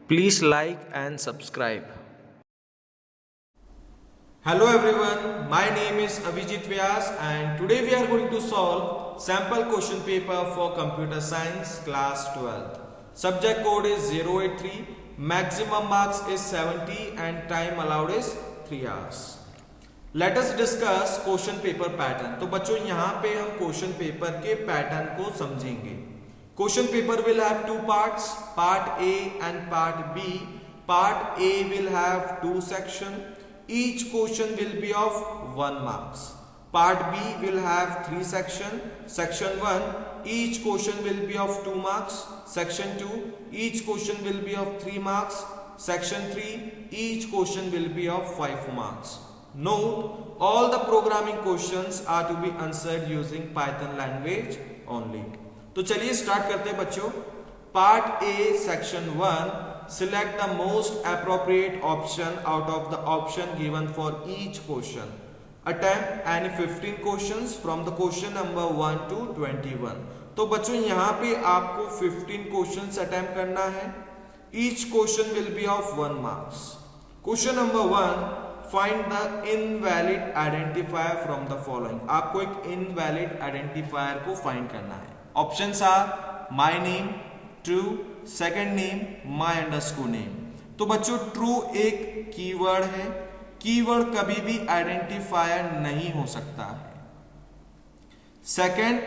Please like and subscribe. Hello everyone, my name is Avijit Vyas and today we are going to solve sample question paper for computer science class 12th. Subject code is 083, maximum marks is 70 and time allowed is 3 hours. Let us discuss question paper pattern. तो बच्चों यहाँ पे हम question paper के pattern को समझेंगे. Question paper will have two parts, part A and part B. Part A will have two sections. Each question will be of 1 marks. Part B will have 3 sections. Section 1, each question will be of 2 marks. Section 2, each question will be of 3 marks. Section 3, each question will be of 5 marks. Note, all the programming questions are to be answered using Python language only. तो चलिए start करते हैं बच्चों. Part A section 1, select the most appropriate option out of the option given for each question. Attempt any 15 questions from the question number 1 to 21. तो बच्चों यहाँ पे आपको 15 questions attempt करना है. Each question will be of 1 marks. Question number 1, find the invalid identifier from the following. आपको एक invalid identifier को find करना है. Options are my name, true, second name, my underscore name. तो बच्चों ट्रू एक कीवर्ड है. कीवर्ड कभी भी आइडेंटिफायर नहीं हो सकता है. सेकेंड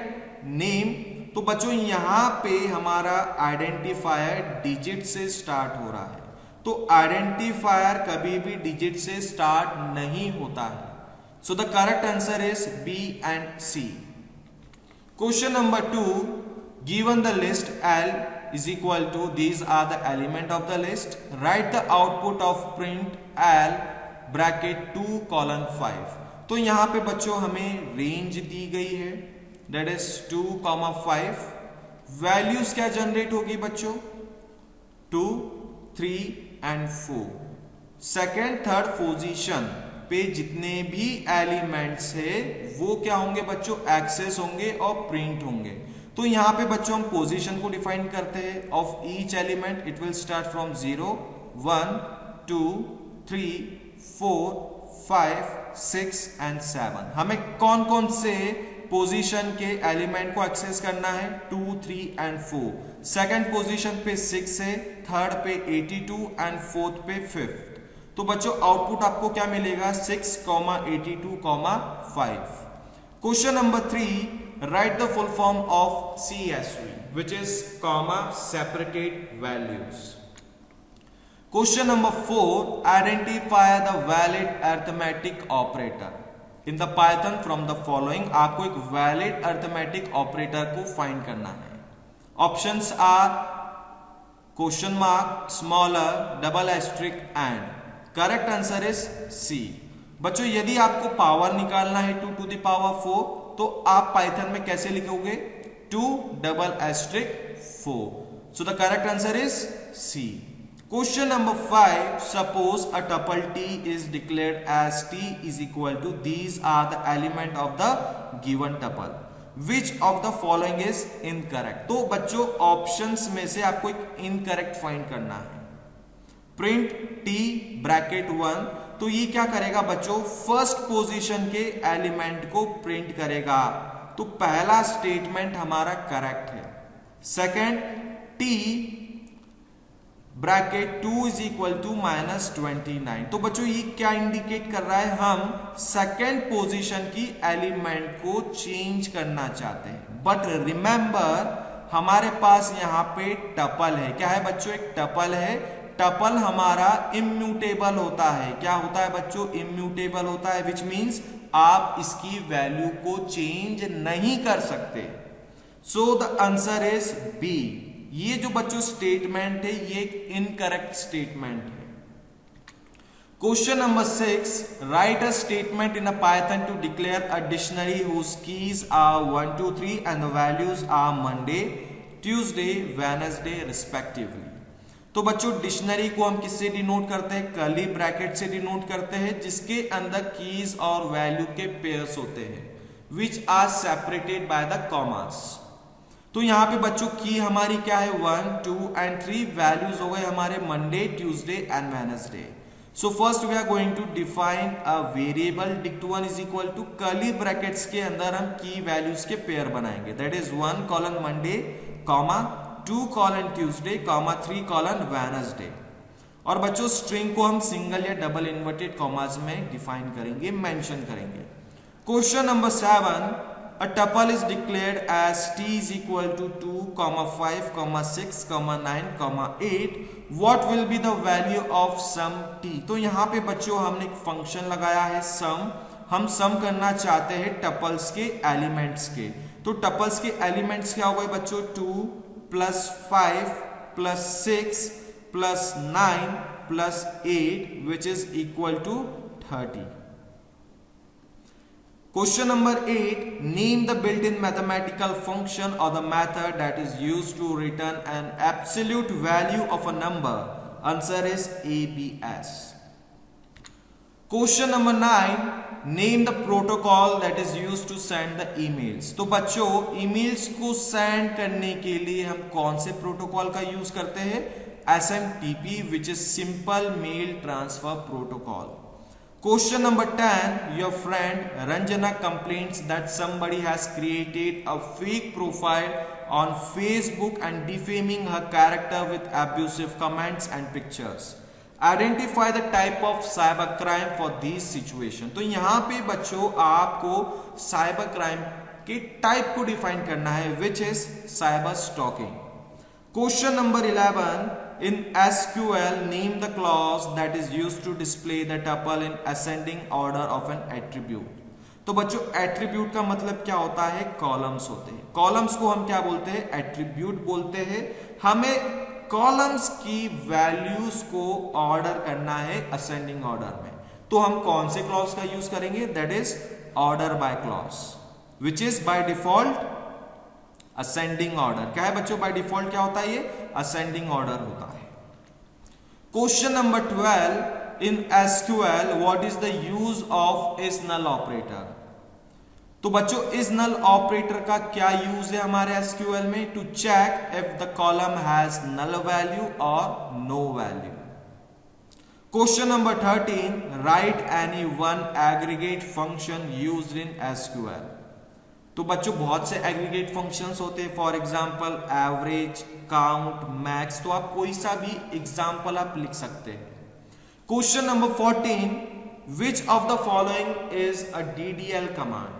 नेम, तो बच्चों यहां पे हमारा आइडेंटिफायर डिजिट से स्टार्ट हो रहा है. तो आइडेंटिफायर कभी भी डिजिट से स्टार्ट नहीं होता है. So the correct answer is B and C. Question number 2, given the list L is equal to, these are the element of the list, write the output of print L bracket 2 colon 5. तो यहां पे बच्चों हमें range दी गई है, that is 2,5. Values क्या generate होगी बच्चों? 2, 3 and 4. सेकेंड थर्ड पोजीशन पे जितने भी एलिमेंट्स है वो क्या होंगे बच्चों? एक्सेस होंगे और प्रिंट होंगे. तो यहां पे बच्चों हम पोजीशन को डिफाइन करते हैं. Of each element it will start from 0, 1, 2, 3, 4, 5, 6 and 7. हमें कौन कौन से पोजीशन के एलिमेंट को एक्सेस करना है? 2, 3 एंड 4. सेकेंड पोजीशन पे 6 है, थर्ड पे 82 एंड फोर्थ पे 5. तो बच्चों आउटपुट आपको क्या मिलेगा? 6, 82, 5. Question number 3, write the full form of CSV, which is comma separated values. Question number 4, identify the valid arithmetic operator in the Python from the following. आपको एक valid arithmetic operator को find करना है. Options are question mark, smaller, double asterisk and. Correct answer is C. बच्चों यदि आपको power निकालना है 2 to the power 4, तो आप पाइथन में कैसे लिखोगे? 2 double asterisk 4. So the correct answer is C. Question number 5, suppose a tuple T is declared as T is equal to, these are the element of the given tuple. Which of the following is incorrect? तो बच्चों options में से आपको एक incorrect find करना है. Print T bracket 1, तो ये क्या करेगा बच्चों? फर्स्ट पोजीशन के एलिमेंट को प्रिंट करेगा. तो पहला स्टेटमेंट हमारा करेक्ट है. Second, T bracket 2 is equal to -29. तो बच्चों ये क्या इंडिकेट कर रहा है? हम सेकेंड पोजीशन की एलिमेंट को चेंज करना चाहते हैं. बट रिमेंबर हमारे पास यहाँ पे टपल है. क्या है बच्चों? एक टपल है. टपल हमारा इम्यूटेबल होता है. क्या होता है बच्चों? इम्यूटेबल होता है, विच मीन्स आप इसकी वैल्यू को चेंज नहीं कर सकते. So the answer is B. ये जो बच्चों स्टेटमेंट है ये एक इनकरेक्ट स्टेटमेंट है. Question number 6, write a statement in a Python to declare a dictionary whose keys are 1, 2, 3 and the values are Monday, Tuesday, Wednesday respectively. तो बच्चों dictionary को हम किससे डिनोट करते हैं? कर्ली ब्रैकेट से डिनोट करते हैं, जिसके अंदर कीज और वैल्यू के पेयर्स होते हैं, which are separated by the commas. तो यहाँ पे बच्चों की हमारी क्या है 1, 2 एंड 3 वैल्यूज हो गए हमारे Monday, Tuesday and Wednesday. So first we are going to define a variable dict1 is equal to curly brackets के अंदर हम की वैल्यूज के पेयर बनाएंगे, that is 1 colon Monday comma 2 colon Tuesday comma 3 colon Wednesday. और बच्चों string को हम single या डबल इन्वर्टेड कॉमास में डिफाइन करेंगे, मेंशन करेंगे। Question number 7, a tuple is declared as t is equal to 2, 5, 6, 9, 8. What will be the value of sum t? तो यहाँ पे बच्चों हमने एक फंक्शन लगाया है sum। हम सम करना चाहते हैं टपल्स के एलिमेंट्स के। तो टपल्स के एलिमेंट्स क्या हो गए बच्चों 2 + 5 + 6 + 9 + 8 which is equal to 30. Question number 8, name the built-in mathematical function or the method that is used to return an absolute value of a number. Answer is ABS. Question number 9, name the protocol that is used to send the emails. तो बच्चों emails को send करने के लिए हम कौन से protocol का यूज करते हैं? SMTP which is Simple Mail Transfer Protocol. Question number 10, your friend Ranjana complains that somebody has created a fake profile on Facebook and defaming her character with abusive comments and pictures. Identify the type of cybercrime for this situation. तो यहाँ पे बच्चों आपको cyber crime के type को define करना है which is cyber stalking. Question number 11, in SQL name the clause that is used to display the tuple in ascending order of an attribute. तो बच्चों एट्रीब्यूट का मतलब क्या होता है? कॉलम्स होते हैं। कॉलम्स को हम क्या बोलते हैं? एट्रीब्यूट बोलते हैं। हमें कॉलम्स की वैल्यूज को ऑर्डर करना है असेंडिंग ऑर्डर में। तो हम कौन से क्लॉज का यूज करेंगे? That is order by clause which is by default ascending order. क्या है बच्चों? बाय डिफॉल्ट क्या होता है? ये असेंडिंग ऑर्डर होता है। Question number 12, in SQL what is the use of is null operator? तो बच्चों इज नल ऑपरेटर का क्या यूज है हमारे एसक्यूएल में? To check if the column has null value और no value. Question number 13, write any one aggregate function used in SQL. तो बच्चों बहुत से एग्रीगेट फंक्शंस होते हैं, for example average, count, max. तो आप कोई सा भी एग्जांपल आप लिख सकते हैं। Question number 14, which of the following is a DDL command?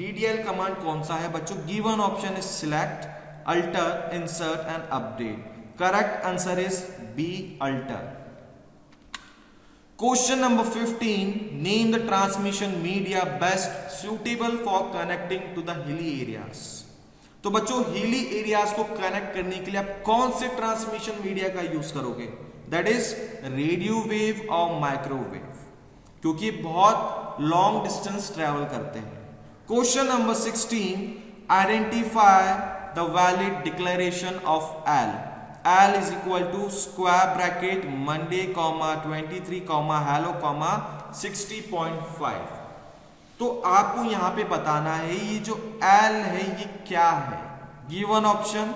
DDL command कौन सा है बच्चों? Given option is select, alter, insert and update. Correct answer is B, alter. Question number 15, name the transmission media best suitable for connecting to the hilly areas. तो बच्चों hilly areas को connect करने के लिए आप कौन से ट्रांसमिशन मीडिया का यूज करोगे? दैट इज रेडियो वेव और माइक्रोवेव, क्योंकि बहुत लॉन्ग डिस्टेंस ट्रेवल करते हैं। Question number 16, identify the valid declaration of L. L is equal to square bracket Monday, 23, hello, 60.5. तो आपको यहां पे बताना है ये जो L है ये क्या है? Given option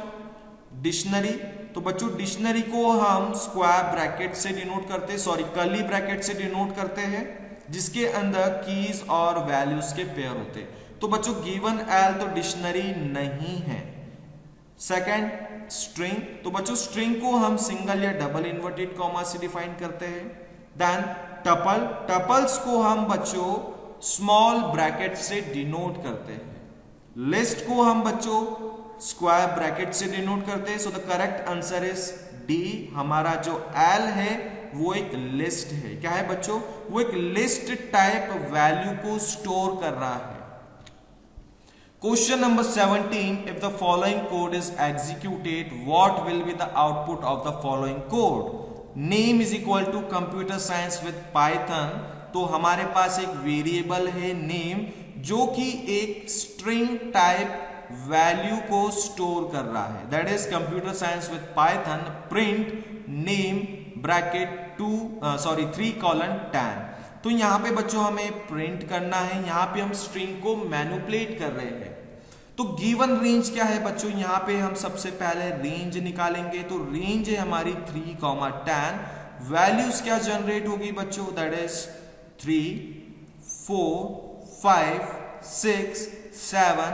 dictionary. तो बच्चों डिक्शनरी को हम स्क्वायर ब्रैकेट से डिनोट करते हैं, सॉरी कर्ली ब्रैकेट से डिनोट करते हैं, जिसके अंदर कीज और वैल्यूज के पेयर होते हैं। तो बच्चों गिवन L तो डिक्शनरी नहीं है। सेकंड स्ट्रिंग, तो बच्चों स्ट्रिंग को हम सिंगल या डबल इन्वर्टेड कॉमा से डिफाइन करते हैं। देन टपल, टपल्स को हम बच्चों स्मॉल ब्रैकेट से डिनोट करते हैं। लिस्ट को हम बच्चों स्क्वायर ब्रैकेट से डिनोट करते हैं। सो the correct answer is D. हमारा जो L है वो एक लिस्ट है। क्या है बच्चों? वो एक लिस्ट टाइप वैल्यू को स्टोर कर रहा है। Question number 17, if the following code is executed, what will be the output of the following code? Name is equal to computer science with Python. तो हमारे पास एक वेरिएबल है नेम जो कि एक स्ट्रिंग टाइप वैल्यू को स्टोर कर रहा है। That is computer science with Python print name bracket 3:10। तो यहाँ पे बच्चों हमें प्रिंट करना है, यहाँ पे हम स्ट्रिंग को मैनिपुलेट कर रहे हैं। तो गिवन रेंज क्या है बच्चों, यहां पे हम सबसे पहले रेंज निकालेंगे। तो रेंज है हमारी 3, 10। वैल्यूज क्या जनरेट होगी बच्चों, दैट इज 3, 4, 5, 6, 7,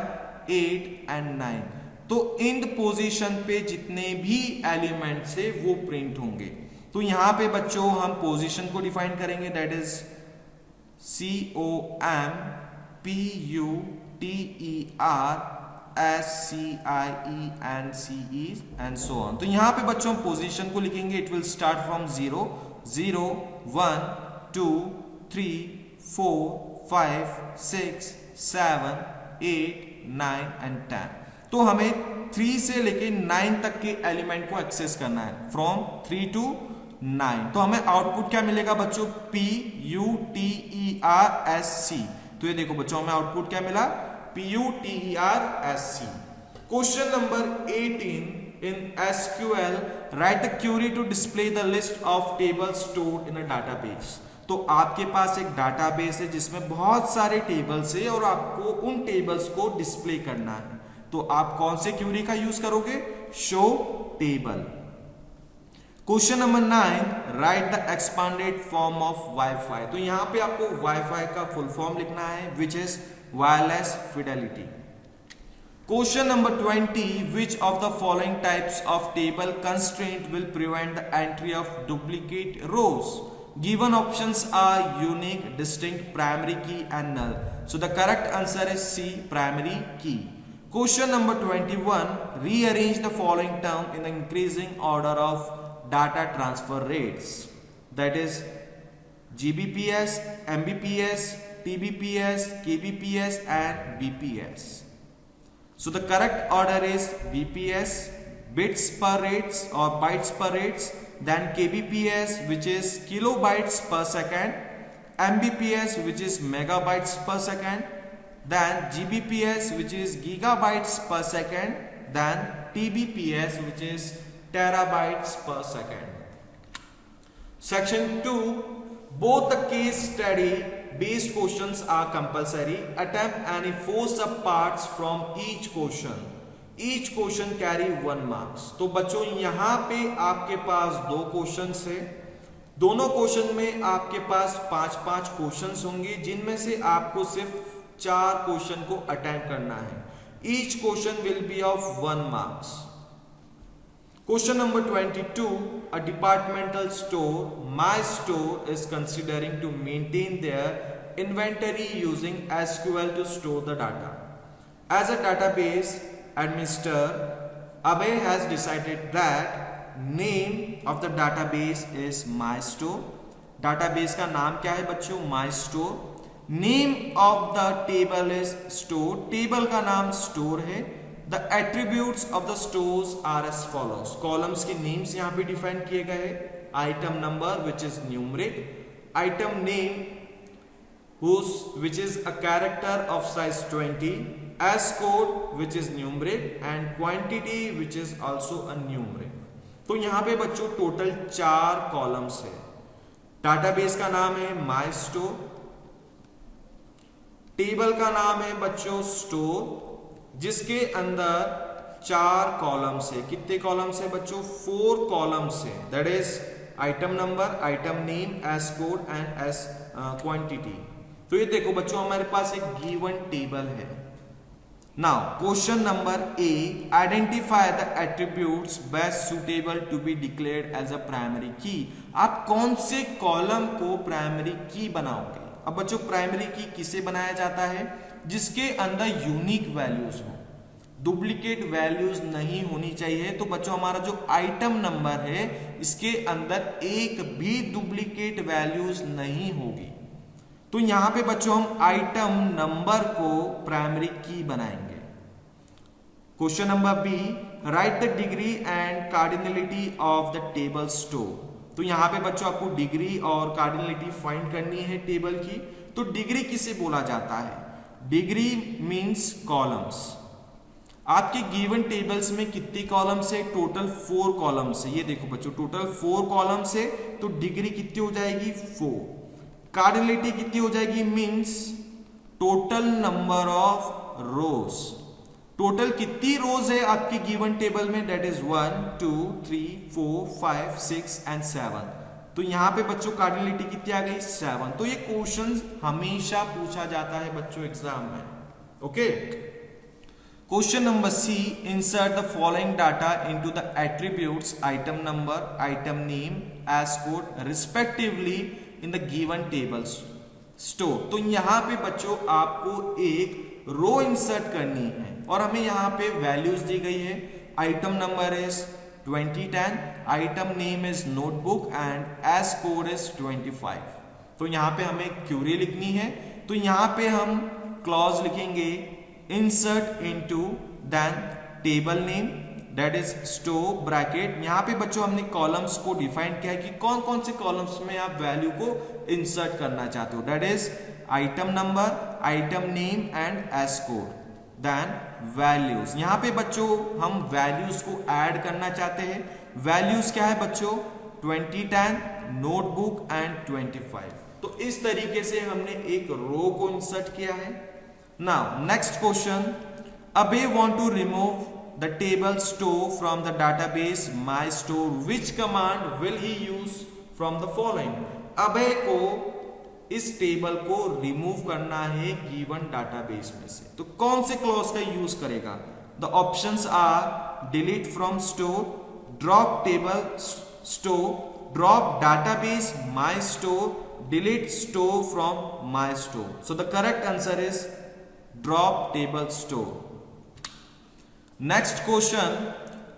8 एंड 9। तो इंड पोजीशन पे जितने भी एलिमेंट्स है वो प्रिंट होंगे। तो यहां पे बच्चों हम पोजीशन को डिफाइन करेंगे, that is COMPUTERSCIENCE and so on. तो यहां पे बच्चों हम पोजीशन को लिखेंगे, it will start from 0, 0, 1, 2, 3, 4, 5, 6, 7, 8, 9 and 10। तो हमें 3 से लेके 9 तक के एलिमेंट को एक्सेस करना है, फ्रॉम 3 to 9। तो हमें आउटपुट क्या मिलेगा बच्चों, PUTERSC। तो ये देखो बच्चों हमें आउटपुट क्या मिला, PUTERSC। Question number 18 in SQL, write the query to display the list of tables stored in a database. तो आपके पास एक डाटाबेस है जिसमें बहुत सारे टेबल्स है और आपको उन टेबल्स को डिस्प्ले करना है। तो आप कौन से क्वेरी का यूज करोगे, show table. Question number 9, right the expanded form of wifi. तो यहां पे आपको वाईफाई का फुल फॉर्म लिखना है, which is wireless fidelity. Question number 20, which of the following types of table constraint will prevent the entry of duplicate rows. Given options are unique, distinct, primary key and null. So the correct answer is C, primary key. Question number 21, rearrange the following term in the increasing order of data transfer rates. That is GBPS, MBPS, TBPS, KBPS and BPS. So the correct order is BPS, bits per rates or bytes per rates, then KBPS which is kilobytes per second, MBPS which is megabytes per second, then GBPS which is gigabytes per second, then TBPS which is terabytes per second. Section 2, both the case study based questions are compulsory. Attempt any 4 subparts from each question. Each question carry 1 marks. तो बच्चों यहां पे आपके पास 2 questions है, दोनों question में आपके पास 5-5 questions होंगे, जिनमें से आपको सिर्फ 4 क्वेश्चन को अटेम्प्ट करना है। Each question will be of 1 marks. Question number 22, a departmental store, my store is considering to maintain their inventory using SQL to store the data. As a database administrator, Abhay has decided that name of the database is MyStore. Database का नाम क्या है बच्चों, MyStore. Name of the table is store. Table का नाम store है. The attributes of the stores are as follows. Columns के names यहाँ पे define किए गए. Item number which is numeric. Item name which is a character of size 20. S code which is numeric and quantity which is also a numeric. तो यहां पे बच्चों total 4 columns है। डाटाबेस का नाम है माई स्टोर, टेबल का नाम है बच्चों स्टोर, जिसके अंदर 4 कॉलम्स है। कितने कॉलम्स है बच्चों, 4 कॉलम्स है। That is item number, item name, S code and S quantity. तो ये देखो बच्चों हमारे पास एक गिवन टेबल है। Now, question number A, identify the attributes best suitable to be declared as a primary key. आप कौन से कॉलम को प्राइमरी की बनाओगे। अब बच्चों प्राइमरी की किसे बनाया जाता है, जिसके अंदर यूनिक वैल्यूज हो, डुप्लीकेट वैल्यूज नहीं होनी चाहिए। तो बच्चों हमारा जो आइटम नंबर है इसके अंदर एक भी डुप्लीकेट वैल्यूज नहीं होगी। तो यहां पे बच्चों हम आइटम नंबर को प्राइमरी की बनाएंगे। Question number B, write the degree and cardinality of the table store. तो यहां पे बच्चों आपको डिग्री और कार्डिनलिटी फाइंड करनी है टेबल की। तो डिग्री किसे बोला जाता है, डिग्री मींस कॉलम्स। आपके गिवन टेबल्स में कितनी कॉलम्स है, टोटल 4 कॉलम्स है। ये देखो बच्चों टोटल 4 कॉलम्स है, तो डिग्री कितनी हो जाएगी 4। कार्डिनलिटी कितनी हो जाएगी, means total number of rose. Total कितनी रोज है आपकी गिवन टेबल में, दैट इज 1 2 3 4 5 6 एंड 7। तो यहां पे बच्चों कार्डिनलिटी कितनी आ गई, 7। तो ये क्वेश्चन हमेशा पूछा जाता है बच्चों एग्जाम में। Okay, question number C, insert the following data into the attributes item number, item name, age code respectively in the given tables store. तो यहां पे बच्चों आपको एक रो इंसर्ट करनी है और हमें यहां पे वैल्यूज दी गई है। Item number is 2010, item name is notebook and age code is 25। तो यहां पे हमें क्यूरी लिखनी है। तो यहां पे हम क्लॉज लिखेंगे insert into then table name that is store bracket. यहां पे बच्चों हमने कॉलम्स को डिफाइन किया है कि कौन कौन से कॉलम्स में आप वैल्यू को इंसर्ट करना चाहते हो, that is item number, item name and age code, then values. यहां पे बच्चों हम वैल्यूज को ऐड करना चाहते हैं। वैल्यूज क्या है बच्चों, 2010, नोटबुक एंड 25। तो इस तरीके से हमने एक रो को इंसर्ट किया है। Now next question, Abhay want to remove the table store from the database my store, which command will he use from the following. Abhay को इस टेबल को रिमूव करना है गिवन डाटाबेस में से, तो कौन से क्लॉज का यूज करेगा। The options are delete from store, drop table store, drop database my store, delete store from my store. So the correct answer is drop table store. Next question,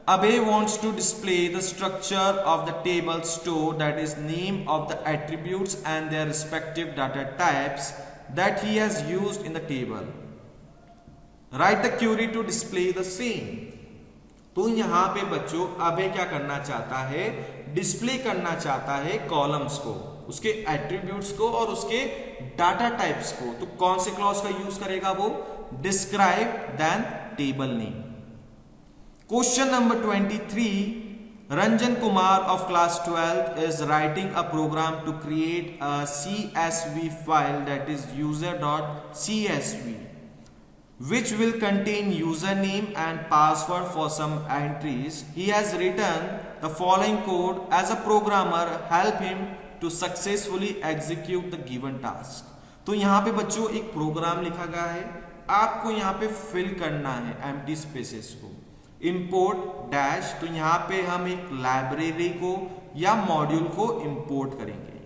Abhay wants to display the structure of the table store, that is name of the attributes and their respective data types that he has used in the table. Write the query to display the same. तो यहां पे बच्चों अबे क्या करना चाहता है, display करना चाहता है कॉलम्स को, उसके एट्रीब्यूट्स को और उसके डाटा टाइप्स को। तो कौन से क्लॉज का यूज करेगा वो, describe then table name. Question number 23, Ranjan Kumar of class 12 is writing a program to create a CSV file, that is user.csv, which will contain username and password for some entries. He has written the following code. As a programmer, help him to successfully execute the given task. तो यहाँ पे बच्चों एक programme लिखा गया है, आपको यहाँ पे फिल करना है एम्प्टी स्पेसेस को। इंपोर्ट डैश, तो यहाँ पे हम एक लाइब्रेरी को या मॉड्यूल को इंपोर्ट करेंगे।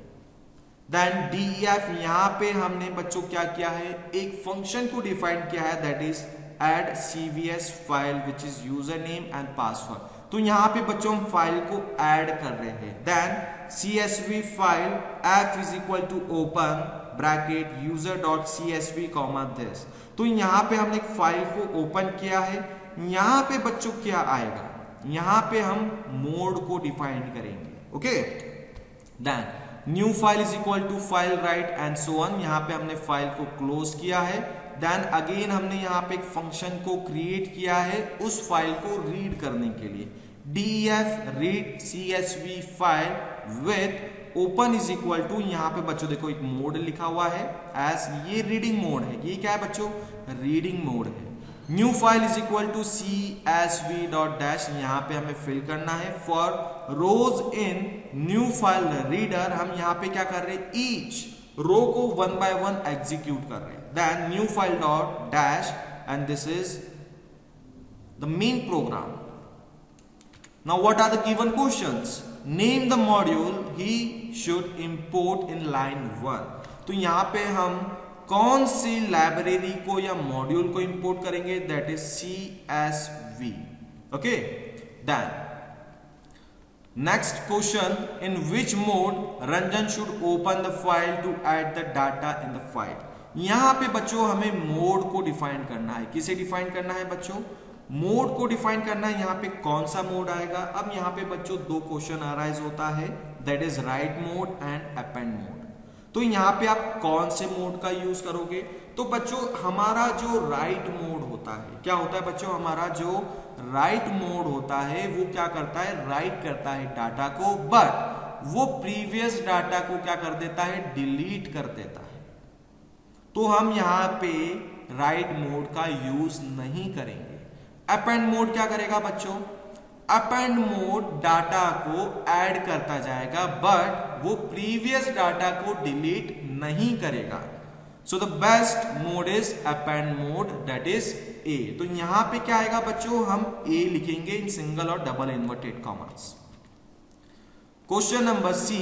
देन DEF, यहाँ पे हमने बच्चों क्या किया है, एक फंक्शन को डिफाइन किया है, that is add CVS file which is user name and password. तो यहाँ पे बच्चों हम फाइल को ऐड कर रहे हैं। Then CSV file f is equal to open bracket user.csv comma this. तो यहाँ पे हमने एक फाइल को ओपन किया है। यहाँ पे बच्चों क्या आएगा, यहाँ पे हम मोड को डिफाइन करेंगे। Okay, then new file is equal to file write and so on. यहाँ पे हमने फाइल को क्लोज किया है। देन अगेन हमने यहाँ पे एक फंक्शन को क्रिएट किया है उस फाइल को रीड करने के लिए। DEF read CSV file with open is equal to, यहाँ पे बच्चों देखो एक मोड लिखा हुआ है एज, ये रीडिंग मोड है। ये क्या है बच्चों, रीडिंग मोड है। New file is equal to CSV dot dash, यहाँ पे हमें फिल करना है। For rows in new file reader, हम यहाँ पे क्या कर रहे हैं, ईच रो को 1 by 1 एग्जीक्यूट कर रहे हैं। Then new file dot dash and this is the main program. Now what are the given questions, name the module he should import in line 1। तो यहाँ पे हम कौन सी लाइब्रेरी को या मॉड्यूल को इंपोर्ट करेंगे, that is CSV। Okay, then next question, in which mode Ranjan should open the file to add the data in the file. यहां पे बच्चों हमें मोड को डिफाइन करना है। किसे डिफाइन करना है बच्चों, मोड को डिफाइन करना है। यहाँ पे कौन सा मोड आएगा, अब यहाँ पे बच्चों दो क्वेश्चन अराइज होता है, that is right mode and append mode. तो यहाँ पे आप कौन से मोड का यूज करोगे, तो बच्चों हमारा जो राइट मोड होता है, क्या होता है बच्चों, हमारा जो राइट मोड होता है वो क्या करता है, राइट करता है डाटा को, बट वो प्रीवियस डाटा को क्या कर देता है, डिलीट कर देता है। तो हम यहाँ पे राइट मोड का यूज नहीं करेंगे। अपेंड मोड क्या करेगा बच्चों? अपेंड मोड डाटा को ऐड करता जाएगा, बट वो प्रीवियस डाटा को डिलीट नहीं करेगा। So the best mode is append mode, that is a. तो यहां पे क्या आएगा बच्चों? हम ए लिखेंगे इन सिंगल और double inverted commas. Question number C,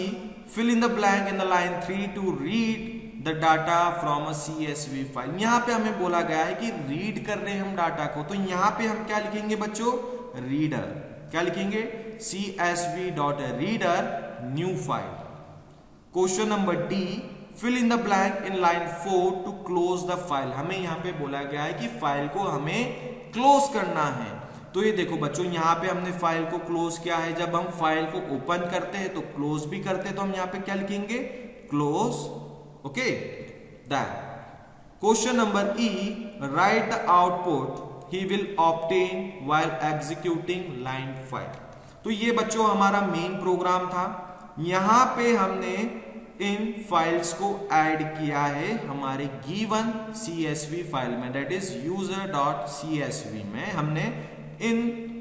fill in the blank in the line 3 to read the data from a CSV file. यहां पे हमें बोला गया है कि रीड कर रहे हैं हम डाटा को, तो यहां पे हम क्या लिखेंगे बच्चों? रीडर। क्या लिखेंगे? CSV.reader new file. Question number D, fill in the blank in line 4 to close the file. हमें यहां पे बोला गया है कि फाइल को हमें क्लोज करना है। तो ये देखो बच्चों, यहां पे हमने फाइल को क्लोज किया है। जब हम फाइल को ओपन करते हैं तो क्लोज भी करते हैं, तो हम यहां पे क्या लिखेंगे? Close. Okay, that. Question number E, right the output he will obtain while executing line 5। तो ये बच्चों हमारा मेन प्रोग्राम था। यहां पे हमने इन फाइल्स को ऐड किया है हमारे गिवन CSV फाइल में, दैट इज user.csv में हमने इन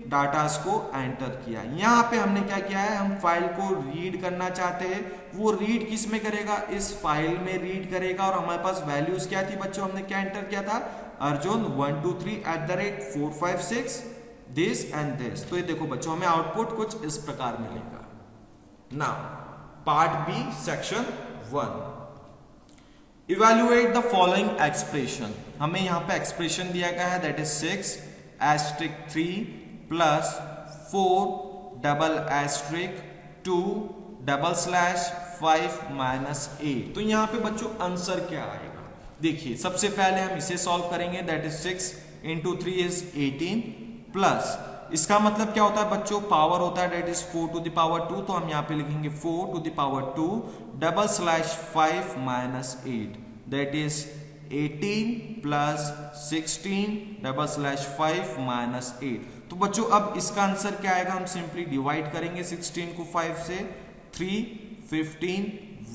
डाटास को एंटर किया। यहां पे हमने क्या किया है? हम फाइल को रीड करना चाहते हैं। वो रीड किस में करेगा? इस फाइल में रीड करेगा। और हमारे पास वैल्यूज क्या थी बच्चों? हमने क्या एंटर किया था? Arjun 123@456 this and this. तो ये देखो बच्चों, हमें आउटपुट कुछ इस प्रकार मिलेगा। Now part B, section 1, evaluate the following expression. हमें यहां पे एक्सप्रेशन दिया गया है, दैट इज 6*3 प्लस 4**2 5 -8। तो यहां पे बच्चों आंसर क्या आएगा? देखिए, सबसे पहले हम इसे सॉल्व करेंगे, दैट इज 6 × 3 इज 18 प्लस, इसका मतलब क्या होता है बच्चों? पावर होता है, that is 4 to the power 2। तो हम यहां पे लिखेंगे 4 to the power 2 /5 -8, that is 18 plus 16 /5 -8। तो बच्चों अब इसका आंसर क्या आएगा? हम सिंपली डिवाइड करेंगे 16 को 5 से, 3 15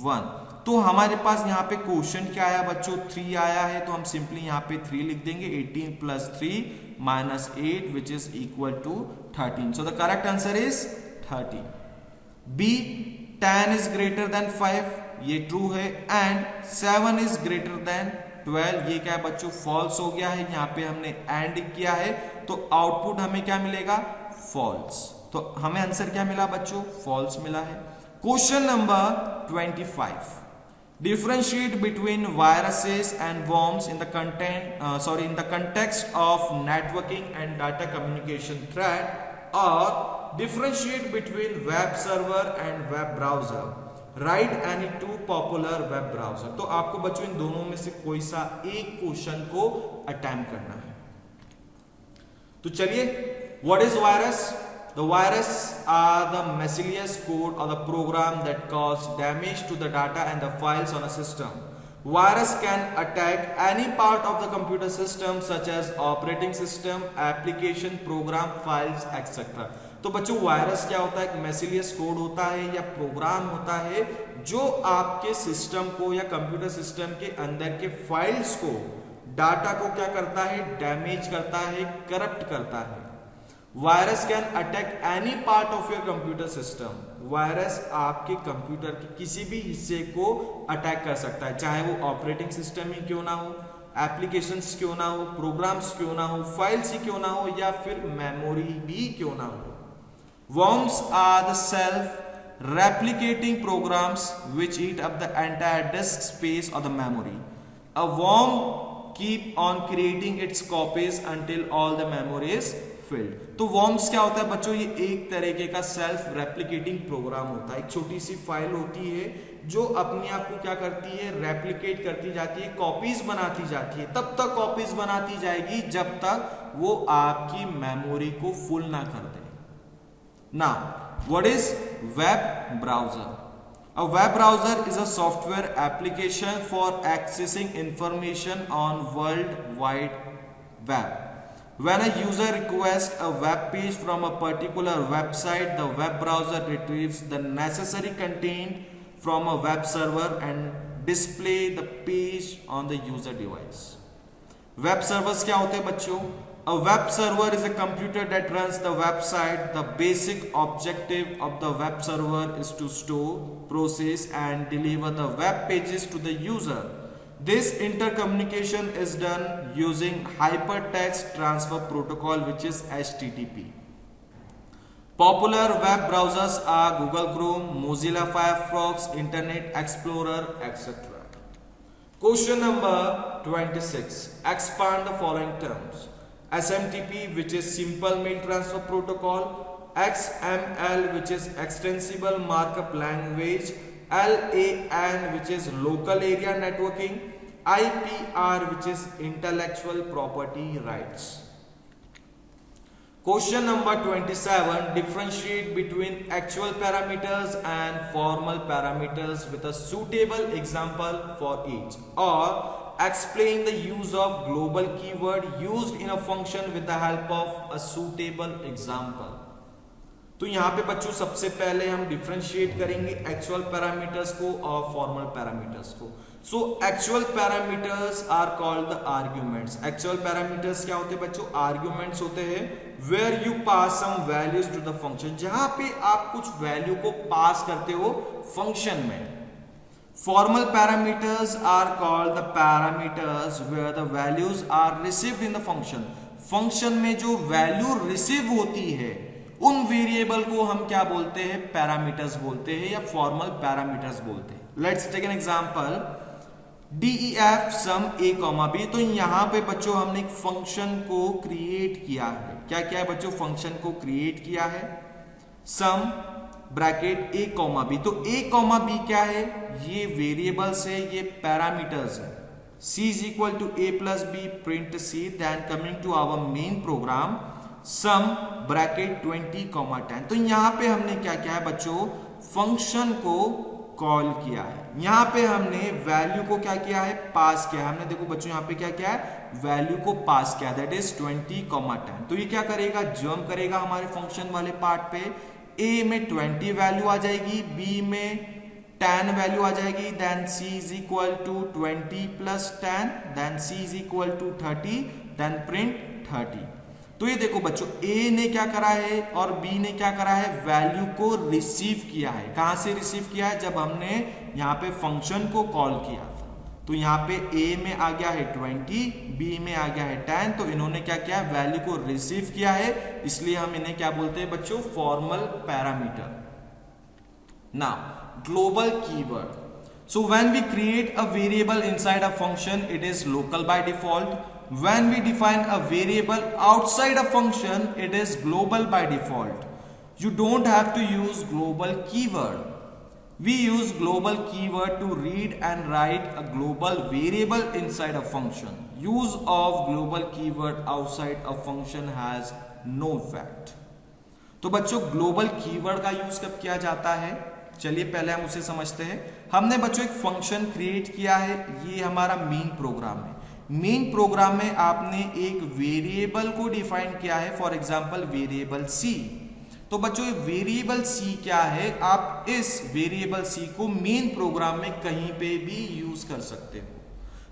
1। तो हमारे पास यहाँ पे क्वेश्चन क्या आया बच्चों? 3 आया है। तो हम सिंपली यहाँ पे 3 लिख देंगे। 18 + 3 -8 which is equal to 13। So the correct answer is 13। B, 10 is greater than 5, ये ट्रू है। एंड 7 इज ग्रेटर देन 12, ये क्या है बच्चों? फॉल्स हो गया है। यहाँ पे हमने एंड किया है, तो आउटपुट हमें क्या मिलेगा? फॉल्स। तो हमें आंसर क्या मिला बच्चों? फॉल्स मिला है। Question number 25, differentiate between viruses and worms in the context of networking and data communication thread, or differentiate between web server and web browser, write any two popular web browser। तो आपको बच्चों इन दोनों में से कोई सा एक क्वेश्चन को अटेम्प्ट करना है। तो चलिए, what is virus? The virus are the malicious code or the program that cause damage to the data and the files on a system. Virus can attack any part of the computer system such as operating system, application, program, files, etc. तो बच्चों virus क्या होता है? एक मैसिलियस code होता है या programme होता है जो आपके सिस्टम को या कंप्यूटर सिस्टम के अंदर के फाइल्स को, डाटा को क्या करता है? डैमेज करता है, करप्ट करता है। Virus can attack any part of your computer system. Virus आपके कंप्यूटर के किसी भी हिस्से को अटैक कर सकता है, चाहे वो ऑपरेटिंग सिस्टम ही क्यों ना हो, एप्लीकेशंस क्यों ना हो, प्रोग्राम्स क्यों ना हो, फाइल्स ही क्यों ना हो, या फिर मेमोरी भी क्यों ना हो। Worms are the self-replicating programs which eat up the entire disk space of the memory. A worm keep on creating its copies until all the memory is filled. तो worms क्या होता है बच्चों? ये एक तरीके का सेल्फ रेप्लिकेटिंग प्रोग्राम होता है। एक छोटी सी फाइल होती है जो अपने आप को क्या करती है? रेप्लिकेट करती जाती है, कॉपीज बनाती जाती है। तब तक कॉपीज बनाती जाएगी जब तक वो आपकी मेमोरी को फुल ना कर दे। Now, what is web browser? A web browser is a software application for accessing information on World Wide Web. When a user requests a web page from a particular website, the web browser retrieves the necessary content from a web server and display the page on the user device. Web servers क्या होते हैं बच्चों? A web server is a computer that runs the website. The basic objective of the web server is to store, process and deliver the web pages to the user. This intercommunication is done using Hypertext Transfer Protocol, which is HTTP. Popular web browsers are Google Chrome, Mozilla Firefox, Internet Explorer, etc. Question number 26. Expand the following terms. SMTP, which is Simple Mail Transfer Protocol, XML, which is Extensible Markup Language, LAN, which is Local Area Networking, IPR, which is Intellectual Property Rights. Question number 27. Differentiate between actual parameters and formal parameters with a suitable example for each, or explain the use of global keyword used in a function with the help of a suitable example. तो यहाँ पे बच्चों सबसे पहले हम differentiate करेंगे actual parameters को और फॉर्मल पैरामीटर्स को. So actual parameters are called the arguments. Actual parameters क्या होते हैं बच्चों? आर्ग्यूमेंट्स होते हैं where you pass some values to the function, जहां पे आप कुछ वैल्यू को पास करते हो फंक्शन में. Formal parameters are called the parameters where the values are received in the function. Function में जो वैल्यू रिसीव होती है उन वेरिएबल को हम क्या बोलते हैं? पैरामीटर्स बोलते हैं या फॉर्मल पैरामीटर्स बोलते हैं. Let's take an example. DEF sum a, b. तो यहां पे बच्चों हमने एक फंक्शन को क्रिएट किया है. क्या क्या है बच्चों? फंक्शन को क्रिएट किया है. सम ब्रैकेट a, b. तो a, b क्या है? ये वेरिएबल्स है, ये पैरामीटर्स है. c is equal to a plus b print c. Then coming to our main program sum bracket 20, 10. तो यहां पे हमने क्या किया है बच्चों? फंक्शन को कॉल किया है. यहां पे हमने वैल्यू को क्या किया है? पास किया है. हमने देखो बच्चों यहां पे क्या किया है? वैल्यू को पास किया, दैट इज 20, 10. तो ये क्या करेगा? जंप करेगा हमारे फंक्शन वाले पार्ट पे. a में 20 वैल्यू आ जाएगी, b में 10 वैल्यू आ जाएगी, then c is equal to 20 plus 10, then c is equal to 30, then print 30. तो ये देखो बच्चों a ने क्या करा है और b ने क्या करा है? वैल्यू को रिसीव किया है. कहां से रिसीव किया है? जब हमने यहाँ पे फंक्शन को कॉल किया था. तो यहाँ पे a में आ गया है 20, b में आ गया है 10. तो इन्होंने क्या किया? वैल्यू को रिसीव किया है, इसलिए हम इन्हें क्या बोलते हैं बच्चों? Formal parameter. Now global keyword. So when we create a variable inside a function, it is local by default. When we define a variable outside a function, it is global by default. You don't have to use global keyword. We use global keyword to read and write a global variable inside a function. Use of global keyword outside a function has no effect. तो बच्चों global keyword का use कब किया जाता है? चलिए पहले हम उसे समझते हैं. हमने बच्चों एक फंक्शन क्रिएट किया है, ये हमारा मेन प्रोग्राम है. मेन प्रोग्राम में आपने एक वेरिएबल को डिफाइन किया है, फॉर एग्जांपल वेरिएबल c. तो बच्चों ये वेरिएबल c क्या है? आप इस वेरिएबल c को मेन प्रोग्राम में कहीं पे भी यूज कर सकते हो.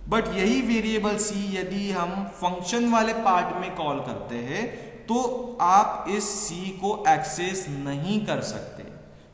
बट यही वेरिएबल c यदि हम फंक्शन वाले पार्ट में कॉल करते हैं तो आप इस c को एक्सेस नहीं कर सकते.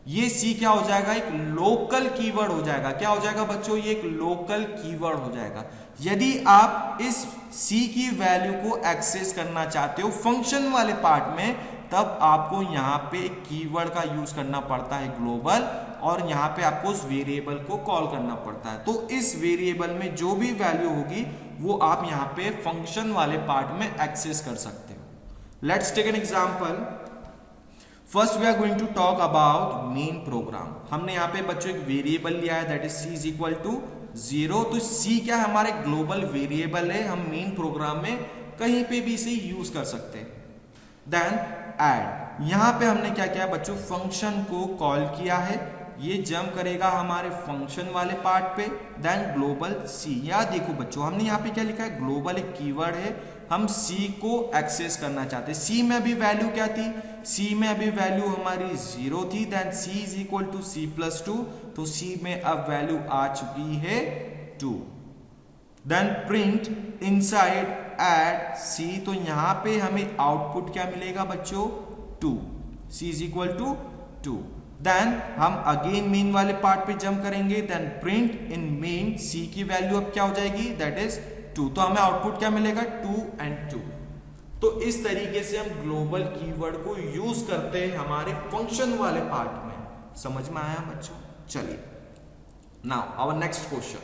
ये c क्या हो जाएगा? एक लोकल कीवर्ड हो जाएगा. क्या हो जाएगा बच्चों? ये एक लोकल कीवर्ड हो जाएगा. यदि आप इस c की वैल्यू को एक्सेस करना चाहते हो फंक्शन वाले पार्ट में, तब आपको यहाँ पे एक कीवर्ड का यूज करना पड़ता है ग्लोबल, और यहाँ पे आपको उस वेरिएबल को कॉल करना पड़ता है. तो इस वेरिएबल में जो भी वैल्यू होगी वो आप यहाँ पे फंक्शन वाले पार्ट में एक्सेस कर सकते हो. Let's take an example. First we are going to talk about main program. हमने यहाँ पे बच्चों एक वेरिएबल लिया है, that is c is equal to 0. तो c क्या है? हमारे ग्लोबल वेरिएबल है, हम मेन प्रोग्राम में कहीं पे भी इसे यूज कर सकते हैं. Then add. यहां पे हमने क्या किया बच्चों? फंक्शन को कॉल किया है, ये जंप करेगा हमारे फंक्शन वाले पार्ट पे. Then global c. या देखो बच्चों हमने यहाँ पे क्या लिखा है? ग्लोबल एक कीवर्ड है, हम c को एक्सेस करना चाहते हैं. c में अभी वैल्यू क्या थी? c में अभी वैल्यू हमारी 0 थी. Then c is equal to c plus 2. तो c में अब वैल्यू आ चुकी है 2. Then print inside add C, तो यहां पे हमें आउटपुट क्या मिलेगा बच्चों 2, C is equal to 2। Then हम अगेन मेन वाले पार्ट पे जंप करेंगे, then print in main, C की वैल्यू अब क्या हो जाएगी दैट इज 2, तो हमें आउटपुट क्या मिलेगा 2 एंड 2। तो इस तरीके से हम ग्लोबल कीवर्ड को यूज करते हैं हमारे फंक्शन वाले पार्ट में। समझ में आया बच्चों? चलिए now our next question,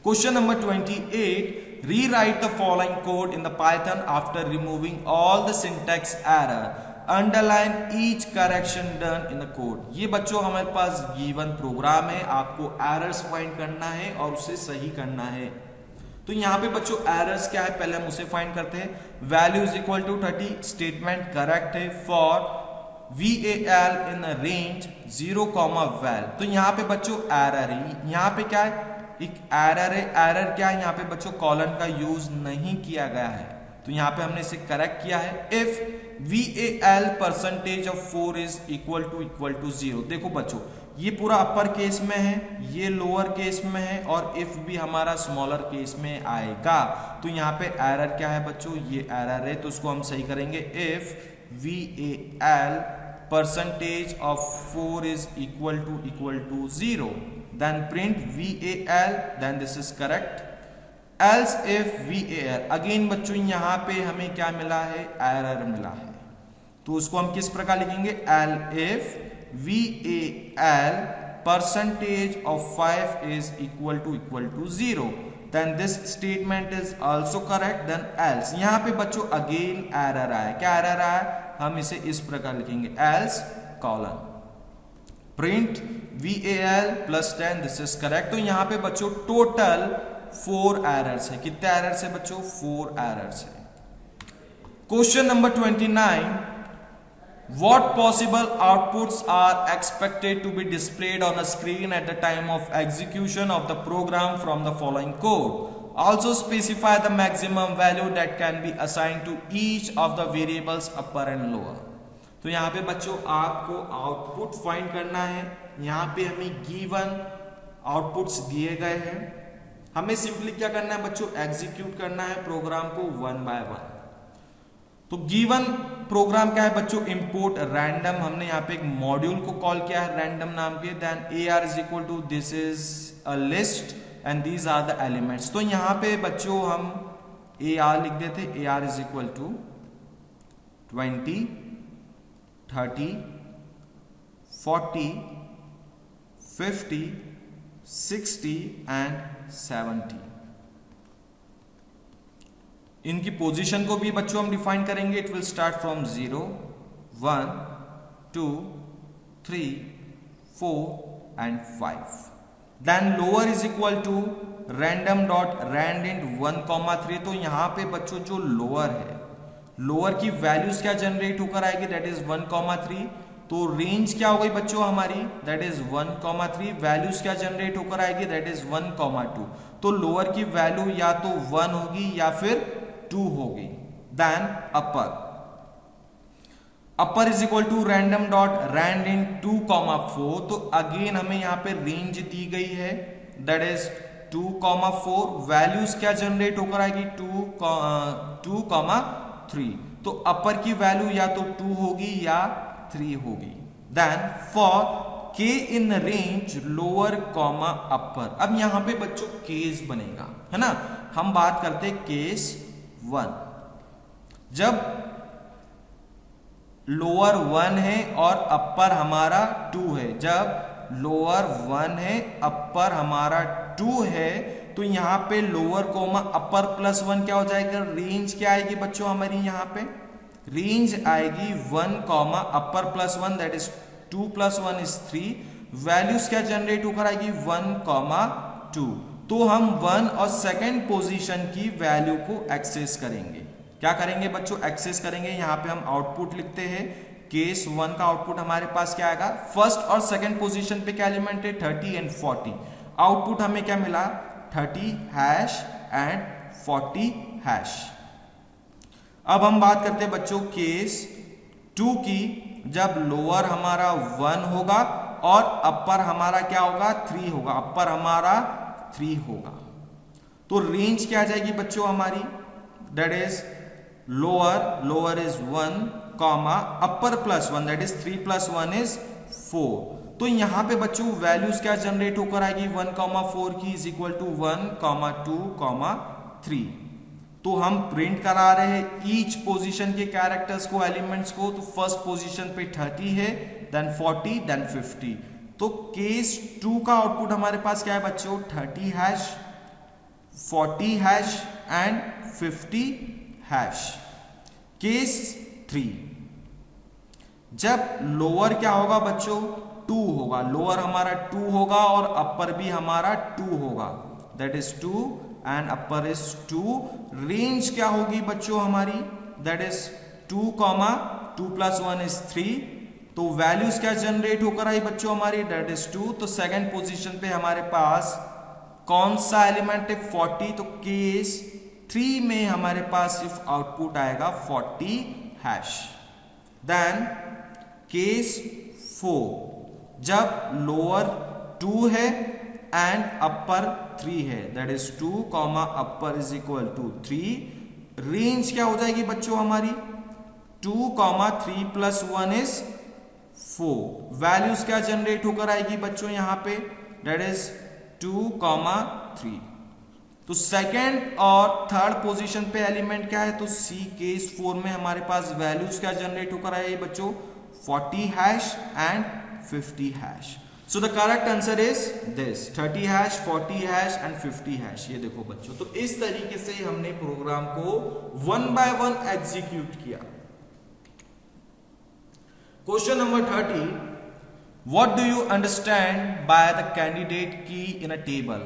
question number 28, rewrite the following code in the Python after removing all the syntax error, underline each correction done in the code। ये बच्चों हमारे पास गिवन प्रोग्राम है, आपको एरर्स फाइंड करना है और उसे सही करना है। तो यहाँ पे बच्चों एरर्स क्या है, पहले हम उसे फाइंड करते हैं। Value is equal to 30, statement correct है for VAL in range 0, val. तो यहाँ पे बच्चों एरर है, यहाँ पे क्या है एक एरर है। एरर क्या है यहाँ पे बच्चों, कॉलन का यूज नहीं किया गया है, तो यहाँ पे हमने इसे करेक्ट किया है। If VAL percentage of 4 is equal to 0। देखो बच्चों ये पूरा अपर केस में है, ये लोअर केस में है, और इफ भी हमारा स्मॉलर केस में आएगा। तो यहाँ पे एरर क्या है बच्चों, ये एरर है, तो उसको हम सही करेंगे। If VAL percentage of 4 is equal to 0, then print VAL, then this is correct। else if VAL, again बच्चों यहाँ पे हमें क्या मिला है, एरर मिला है, तो उसको हम किस प्रकार लिखेंगे, L if VAL percentage of 5 is equal to 0, then this statement is also correct, then else। यहाँ पे बच्चों अगेन एरर आया, क्या एरर आया, हम इसे इस प्रकार लिखेंगे, else colon print VAL plus 10, this is correct. तो यहाँ पे बच्चों टोटल 4 एरर्स है। कितने एरर्स है बच्चों, 4 एरर्स है। Question number 29, what possible outputs are expected to be displayed on the screen at the time of execution of the program from the following code? Also specify the maximum value that can be assigned to each of the variables upper and lower। तो यहाँ पे बच्चों आपको output find करना है। यहाँ पे हमें गिवन आउटपुट्स दिए गए हैं, हमें सिंपली क्या करना है बच्चों, एग्जीक्यूट करना है प्रोग्राम को 1 बाय 1। तो गिवन प्रोग्राम क्या है बच्चों, इंपोर्ट रैंडम, हमने यहाँ पे एक मॉड्यूल को कॉल किया है रैंडम नाम के। Then AR is equal to, this is a list and these are the elements. तो यहाँ पे बच्चों हम AR लिख देते, AR is equal to 20, 30, 40, 50, 60 and 70। इनकी पोजीशन को भी बच्चों हम डिफाइन करेंगे। It will start from 0, 1, 2, 3, 4 and 5। Then lower is equal to random dot rand 1, 3। तो यहां पे बच्चों जो लोअर है, लोअर की वैल्यूज क्या जनरेट होकर आएगी, दैट इज 1, 3। तो रेंज क्या हो गई बच्चों हमारी, दैट इज 1, 3। वैल्यूज क्या जनरेट होकर आएगी, दैट इज 1, 2। तो लोअर की वैल्यू या तो 1 होगी या फिर 2 होगी। Then upper is equal to random dot rand 2, 4। तो अगेन हमें यहाँ पे रेंज दी गई है, दैट इज 2, 4। वैल्यूज क्या जनरेट होकर आएगी, 2, 3। तो अपर की वैल्यू या तो 2 होगी या 3 होगी। देन फॉर के इन रेंज लोअर कॉमा अपर। अब यहां पे बच्चों केस बनेगा, है ना। हम बात करते हैं केस 1, जब लोअर 1 है और अपर हमारा 2 है। जब लोअर 1 है अपर हमारा 2 है, तो यहां पे लोअर कोमा अपर प्लस 1 क्या हो जाएगा, रेंज क्या आएगी बच्चों हमारी, यहां पे रेंज आएगी 1 comma upper plus 1, that is 2 + 1 is 3। Values क्या जनरेट होकर आएगी, 1, 2। तो हम 1 और सेकंड पोजीशन की वैल्यू को एक्सेस करेंगे। क्या करेंगे बच्चों, एक्सेस करेंगे। यहां पे हम आउटपुट लिखते हैं, केस 1 का आउटपुट हमारे पास क्या आएगा, फर्स्ट और सेकंड पोजीशन पे क्या एलिमेंट है, 30 एंड 40। आउटपुट हमें क्या मिला, 30 हैश एंड 40 हैश। अब हम बात करते हैं बच्चों केस 2 की, जब लोअर हमारा 1 होगा और अपर हमारा क्या होगा, 3 होगा। अपर हमारा 3 होगा, तो रेंज क्या आ जाएगी बच्चों हमारी, that is lower is 1 comma upper plus 1 that is 3 plus 1 is 4। तो यहां पे बच्चों वैल्यूज क्या जनरेट होकर आएगी 1,4 की इज इक्वल टू 1,2,3। तो हम प्रिंट करा रहे हैं ईच पोजीशन के कैरेक्टर्स को एलिमेंट्स को। तो फर्स्ट पोजीशन पे 30 है, देन 40, देन 50। तो केस 2 का आउटपुट हमारे पास क्या है बच्चों 30 hash, 40 hash and 50 hash. Case 3 जब लोअर क्या होगा बच्चों 2 होगा, लोअर हमारा 2 होगा और अपर भी हमारा 2 होगा, that is 2 and upper is 2। Range क्या होगी बच्चों हमारी that is 2 comma 2 plus 1 is 3। तो वैल्यूज क्या जनरेट होकर आई बच्चों हमारी दैट इज 2। तो सेकंड पोजीशन पे हमारे पास कौन सा एलिमेंट है 40। तो केस 3 में हमारे पास सिर्फ आउटपुट आएगा 40 हैश। देन केस 4 जब लोअर 2 है एंड अपर 3 है, that is 2 comma upper is equal to 3। Range क्या हो जाएगी बच्चों हमारी 2 कॉमा 3 प्लस 1 इज 4। वैल्यूज क्या जनरेट होकर आएगी बच्चों यहां पे दैट इज 2 कॉमा 3। तो सेकेंड और थर्ड पोजीशन पे एलिमेंट क्या है तो सी केस 4 में हमारे पास वैल्यूज क्या जनरेट होकर आएगी बच्चों 40 hash and 50 hash. So the correct answer is this 30 hash, 40 hash and 50 hash। ये देखो बच्चों, तो इस तरीके से हमने प्रोग्राम को 1 by 1 एग्जीक्यूट किया। Question number 30, what do you understand by the candidate key in a table?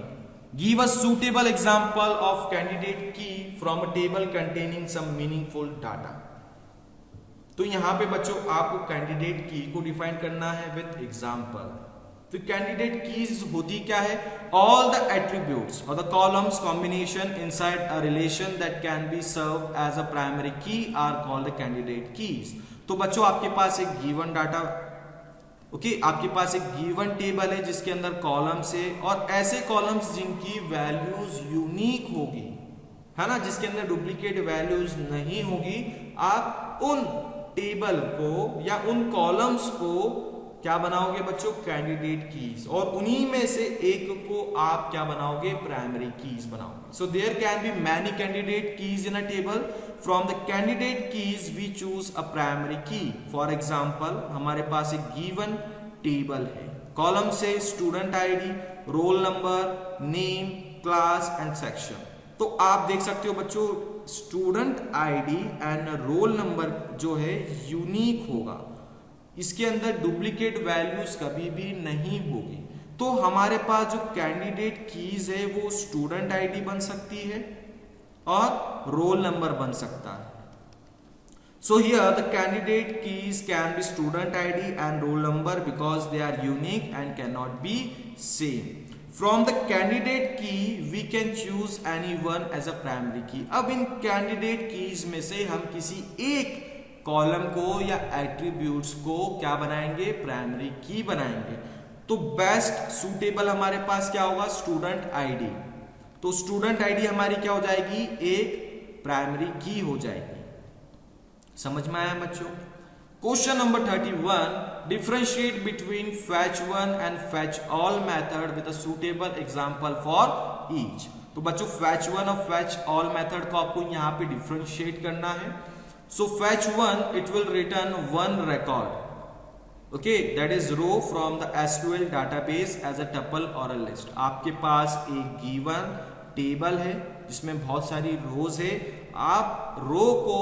Give a suitable example of candidate key from a table containing some meaningful data। तो यहां पे बच्चों आपको कैंडिडेट की को define करना है विद एग्जांपल। तो कैंडिडेट कीज होती क्या है ऑल द एट्रीब्यूट्स और the columns combination inside a relation that can be serve as a primary key are called the candidate keys. तो बच्चों आपके पास एक गिवन डाटा आपके पास एक गिवन टेबल है जिसके अंदर कॉलम्स है और ऐसे कॉलम्स जिनकी वैल्यूज यूनिक होगी, है ना, जिसके अंदर डुप्लीकेट वैल्यूज नहीं होगी। आप उन टेबल को या उन कॉलम्स को क्या बनाओगे बच्चों कैंडिडेट कीज, और उन्हीं में से एक को आप क्या बनाओगे प्राइमरी कीज बनाओगे। So there can be many candidate keys in a table. From the candidate keys we choose a primary key. For example हमारे पास एक गिवन टेबल है, कॉलम से student ID, roll number, name, class and section. तो आप देख सकते हो बच्चों student ID and roll number जो है यूनिक होगा, इसके अंदर डुप्लीकेट वैल्यूज कभी भी नहीं होगी। तो हमारे पास जो कैंडिडेट कीज है वो स्टूडेंट आईडी बन सकती है और रोल नंबर बन सकता है। So here the candidate keys can be student ID and roll number because they are unique and can not be same. From the candidate key we can choose any one as a primary key. अब इन candidate keys में से हम किसी एक column को या attributes को क्या बनाएंगे प्राइमरी की बनाएंगे। तो बेस्ट सूटेबल हमारे पास क्या होगा स्टूडेंट आईडी। तो स्टूडेंट आईडी हमारी क्या हो जाएगी एक प्राइमरी की हो जाएगी। समझ में आया बच्चों। Question number 31, differentiate between fetch 1 and fetch all method with a suitable example for each. तो बच्चों fetch 1 और fetch all मेथड को आपको यहां पे डिफरेंशिएट करना है। So fetch 1 it will return one record, okay, that is row from the SQL database as a tuple or a list। आपके पास एक गिवन टेबल है जिसमें बहुत सारी रोज है, आप रो को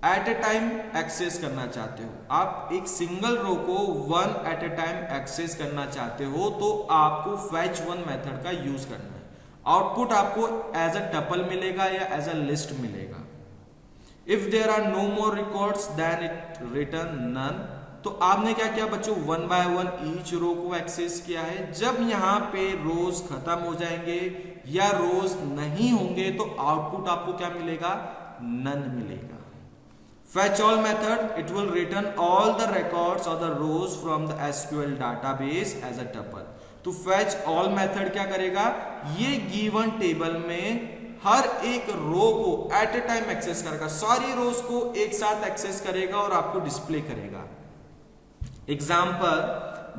एट ए टाइम एक्सेस करना चाहते हो, आप एक सिंगल रो को one at a time access करना चाहते हो, तो आपको fetch 1 मेथड का यूज करना है। आउटपुट आपको एज अ टपल मिलेगा या एज अ लिस्ट मिलेगा। If there are no more records then it return none। तो आपने क्या किया बच्चों 1 by 1 ईच रो को एक्सेस किया है। जब यहाँ पे रोज खत्म हो जाएंगे या रोज नहीं होंगे तो आउटपुट आपको क्या मिलेगा नन मिलेगा। Fetch all method it will return all the records or the rows from the SQL database as a tuple। तो fetch all method क्या करेगा ये गिवन टेबल में हर एक रो को एट ए टाइम एक्सेस करेगा, सारी रोज को एक साथ एक्सेस करेगा और आपको डिस्प्ले करेगा। Example,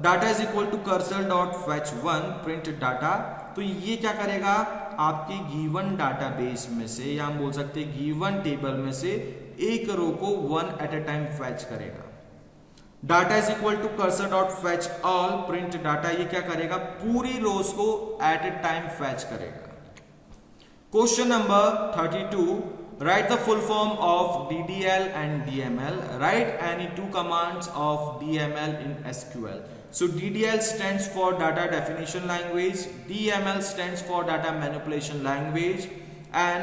data is equal to cursor dot fetch 1 print data. तो ये क्या करेगा, आपके गिवन डाटाबेस में से, या हम बोल सकते हैं गिवन टेबल में से एक रो को 1 एट ए टाइम फेच करेगा। Data is equal to cursor dot fetch all print data, ये क्या करेगा, पूरी रोज को एट ए टाइम फेच करेगा। Question number 32, write the full form of DDL and DML. Write any two commands of DML in SQL. So DDL stands for data definition language, DML stands for data manipulation language, and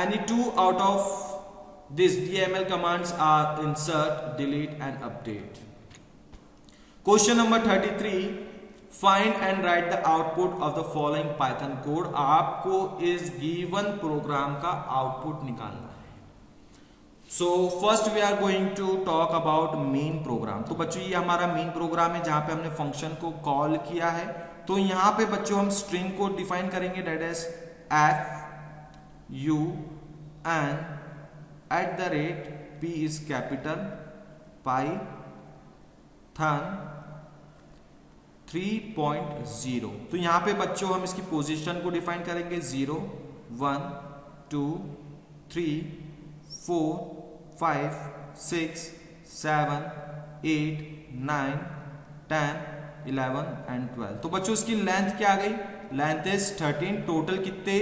any two out of these DML commands are insert, delete and update. Question number 33, find and write the output of the following Python code. आपको इस given programme का output निकालना है। So first we are going to talk about main program. तो बच्चों ये हमारा main program है जहां पे हमने फंक्शन को कॉल किया है। तो यहां पे बच्चों हम स्ट्रिंग को डिफाइन करेंगे, that is f u n @ p is capital Python 3.0। तो यहां पे बच्चों हम इसकी पोजीशन को डिफाइन करेंगे 0 1 2 3 4 5 6 7 8 9 10 11 एंड 12। तो बच्चों इसकी लेंथ क्या आ गई, लेंथ इज 13। टोटल कितने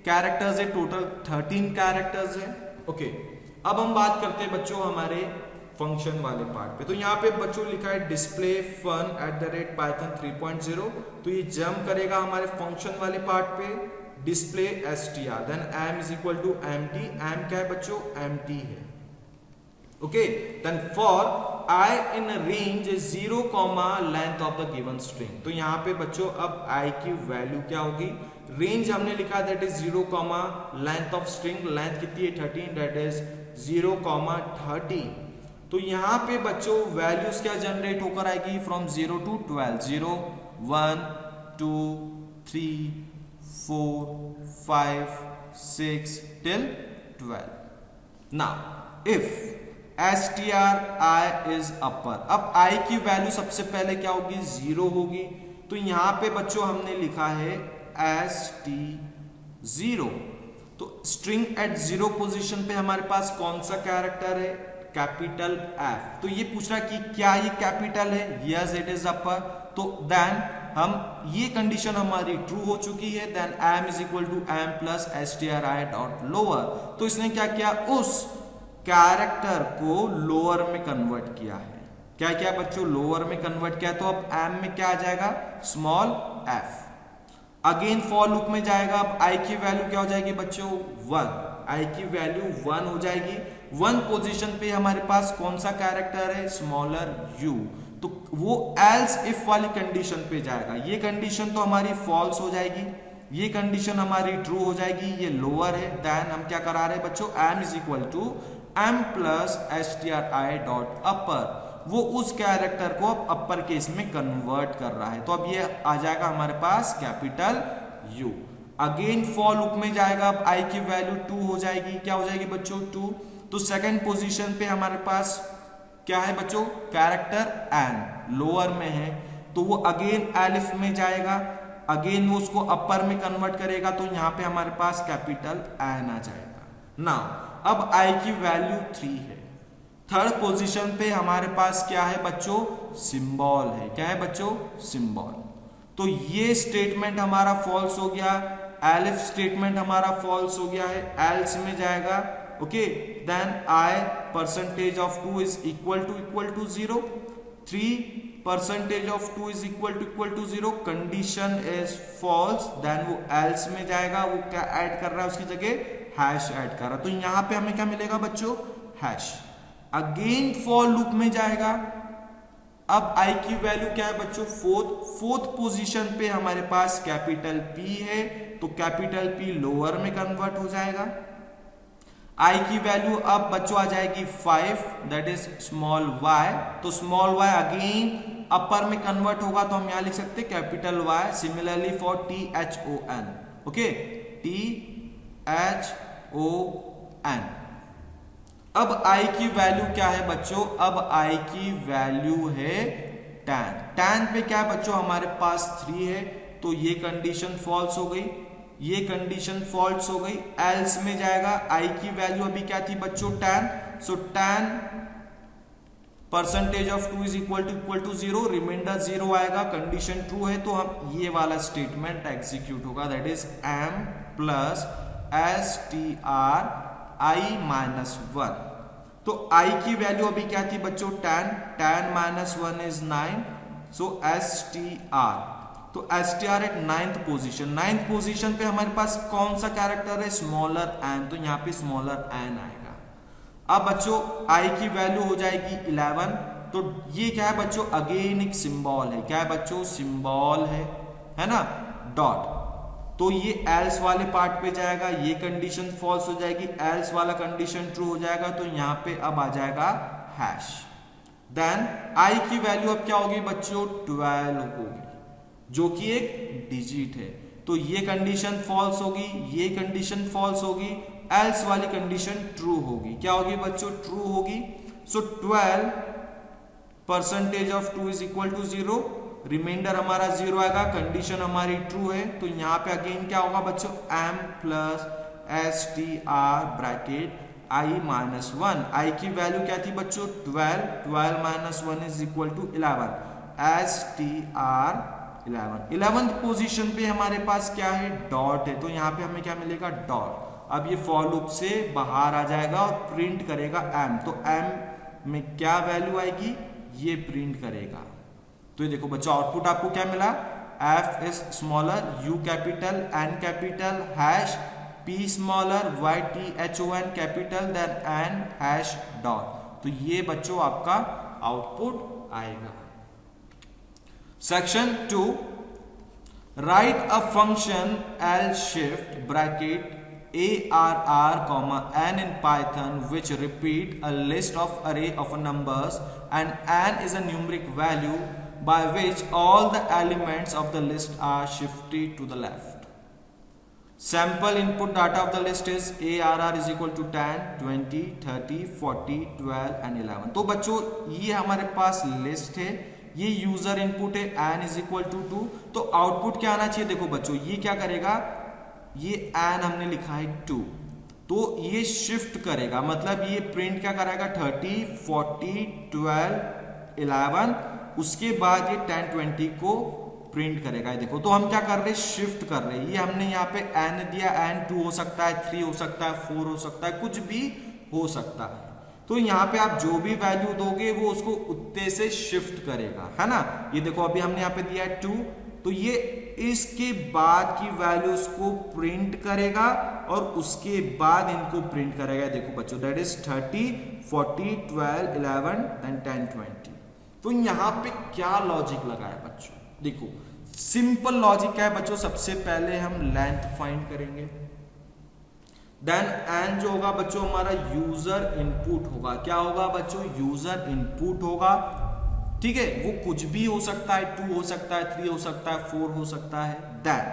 कैरेक्टर्स है, टोटल 13 कैरेक्टर्स है। ओके, अब हम बात करते हैं बच्चों हमारे फंक्शन वाले पार्ट पे। तो यहाँ पे बच्चों लिखा है डिस्प्ले फन @python 3.0। तो ये जंप करेगा हमारे फंक्शन वाले पार्ट पे, display str, then m is equal to empty। m क्या है बच्चों, empty है। Okay, then for i in range 0, length of the given string. तो यहाँ पे बच्चों अब i की वैल्यू क्या होगी, रेंज हमने लिखा that is 0, length of string, length कितनी है 13, दैट इज 0, 30। तो यहां पे बच्चों वैल्यूज क्या जनरेट होकर आएगी, from 0 to 12, 0 1 2 3 4 5 6 till 12। Now if stri is upper, अब i की वैल्यू सबसे पहले क्या होगी, 0 होगी। तो यहां पे बच्चों हमने लिखा है st0। तो स्ट्रिंग एट 0 पोजीशन पे हमारे पास कौन सा कैरेक्टर है, कैपिटल F। तो ये पूछ रहा कि क्या ये कैपिटल है, यस इट इज अपर। तो देन हम ये कंडीशन हमारी ट्रू हो चुकी है, then m is equal to m plus stri dot lower. तो इसने क्या किया, उस कैरेक्टर को लोअर में कन्वर्ट किया है। क्या क्या बच्चों, लोअर में कन्वर्ट किया। तो अब m में क्या आ जाएगा, small f। Again for loop में जाएगा, अब i की वैल्यू क्या हो जाएगी बच्चों, 1। i की वैल्यू 1 हो जाएगी। 1 पोजीशन पे हमारे पास कौन सा कैरेक्टर है, स्मॉलर u। तो वो एल्स इफ वाली कंडीशन पे जाएगा। ये कंडीशन तो हमारी फॉल्स हो जाएगी, ये कंडीशन हमारी ट्रू हो जाएगी, ये लोअर है। देन हम क्या करा रहे हैं बच्चों, m is equal to m plus stri dot upper. वो उस कैरेक्टर को अब अपर केस में कन्वर्ट कर रहा है। तो अब ये आ जाएगा हमारे पास capital U। Again for loop में जाएगा, अब i की वैल्यू 2 हो जाएगी। क्या हो जाएगी बच्चों, 2। तो सेकंड पोजीशन पे हमारे पास क्या है बच्चों, कैरेक्टर n लोअर में है। तो वो अगेन एलिफ में जाएगा, अगेन वो उसको अपर में कन्वर्ट करेगा। तो यहाँ पे हमारे पास कैपिटल n आ जाएगा। नाउ अब i की वैल्यू 3 है। थर्ड पोजीशन पे हमारे पास क्या है बच्चों, सिंबल है। क्या है बच्चों, सिंबल। तो ये स्टेटमेंट हमारा फॉल्स हो गया, एलिफ स्टेटमेंट हमारा फॉल्स हो गया है, एल्स में जाएगा। Okay, then i percentage of 2 is equal to 0, 3 percentage of 2 is equal to 0, condition is false. Then वो एल्स में जाएगा, वो क्या ऐड कर रहा है उसकी जगह, हैश ऐड कर रहा है। तो यहां पे हमें क्या मिलेगा बच्चों, हैश। अगेन फॉर लूप में जाएगा, अब i की वैल्यू क्या है बच्चों, फोर्थ पोजीशन पे हमारे पास कैपिटल P है। तो कैपिटल P लोअर में कन्वर्ट हो जाएगा। i की वैल्यू अब बच्चों आ जाएगी 5, दैट इज स्मॉल y। तो स्मॉल y अगेन अपर में कन्वर्ट होगा। तो हम यहां लिख सकते हैं capital Y। Similarly for THON, okay, HON। अब I की वैल्यू क्या है बच्चों? अब I की वैल्यू है tan। tan पे क्या है बच्चों? हमारे पास 3 है, तो ये कंडीशन फॉल्स हो गई, ये कंडीशन फॉल्स हो गई। एल्स में जाएगा, I की वैल्यू अभी क्या थी बच्चों? tan। So tan percentage of 2 is equal to 0, remainder 0 आएगा, कंडीशन ट्रू है, तो हम ये वाला स्टेटमेंट एग्जीक्यूट होगा, that is m plus str i minus 1। तो I की वैल्यू अभी क्या थी बच्चों? tan minus 1 is 9, so str, तो str at 9th position. 9th position पे हमारे पास कौन सा कैरेक्टर है? स्मॉलर n, तो यहाँ पे स्मॉलर n आएगा। अब बच्चों I की वैल्यू हो जाएगी 11, तो ये क्या है बच्चों? अगेन एक सिंबल है, क्या है बच्चों? सिंबल है ना, डॉट। तो ये एल्स वाले पार्ट पे जाएगा, ये कंडीशन फॉल्स हो जाएगी, एल्स वाला कंडीशन ट्रू हो जाएगा, तो यहाँ पे अब आ जाएगा हैश। देन I की वैल्यू अब क्या होगी बच्चों? 12 होगी, जो कि एक डिजिट है, तो ये कंडीशन फॉल्स होगी, ये कंडीशन फॉल्स होगी, एल्स वाली कंडीशन ट्रू होगी। क्या होगी बच्चों? ट्रू होगी। So 12 percentage of 2 is equal to 0, remainder हमारा 0 आएगा, कंडीशन हमारी ट्रू है, तो यहां पे अगेन क्या होगा बच्चों? m plus str bracket i minus 1। I की वैल्यू क्या थी बच्चों? 12 minus 1 is equal to 11, str 11th position पे हमारे पास क्या है? डॉट है, तो यहाँ पे हमें क्या मिलेगा? डॉट। अब ये फॉर लूप से बाहर आ जाएगा और प्रिंट करेगा m, तो m में क्या वैल्यू आएगी? ये प्रिंट करेगा। तो ये देखो बच्चों, आउटपुट आपको क्या मिला? f is smaller, u capital, n capital, hash p smaller, ython capital, then n hash dot. तो ये बच्चों आपका आउटपुट आएगा। Section 2, write a function L shift bracket arr comma n in Python which repeat a list of array of numbers, and n is a numeric value by which all the elements of the list are shifted to the left. Sample input data of the list is arr is equal to 10, 20, 30, 40, 12 and 11। तो बच्चों ये हमारे पास list है, ये user input है, n is equal to 2, तो output क्या आना चाहिए? देखो बच्चों ये क्या करेगा? ये n हमने लिखा है 2, तो ये शिफ्ट करेगा, मतलब ये प्रिंट क्या कराएगा? 30, 40, 12, 11, उसके बाद ये 10, 20 को प्रिंट करेगा। देखो, तो हम क्या कर रहे हैं? शिफ्ट कर रहे हैं। ये हमने यहाँ पे n दिया, n 2 हो सकता है, 3 हो सकता है, 4 हो सकता है, कुछ भी हो सकता है। तो यहाँ पे आप जो भी वैल्यू दोगे वो उसको उत्ते से शिफ्ट करेगा, है ना। ये देखो अभी हमने यहाँ पे दिया है 2, तो ये इसके बाद की वैल्यूज को प्रिंट करेगा और उसके बाद इनको प्रिंट करेगा। देखो बच्चों, दैट इज 30, 40, 12, 11 एंड 10, 20। तो यहाँ पे क्या लॉजिक लगा है बच्चों? देखो सिंपल लॉजिक क्या है बच्चों? सबसे पहले हम लेंथ फाइंड करेंगे, देन n जो होगा बच्चों हमारा यूजर इनपुट होगा। क्या होगा बच्चों? यूजर इनपुट होगा, ठीक है। वो कुछ भी हो सकता है, 2 हो सकता है, 3 हो सकता है, 4 हो सकता है। देन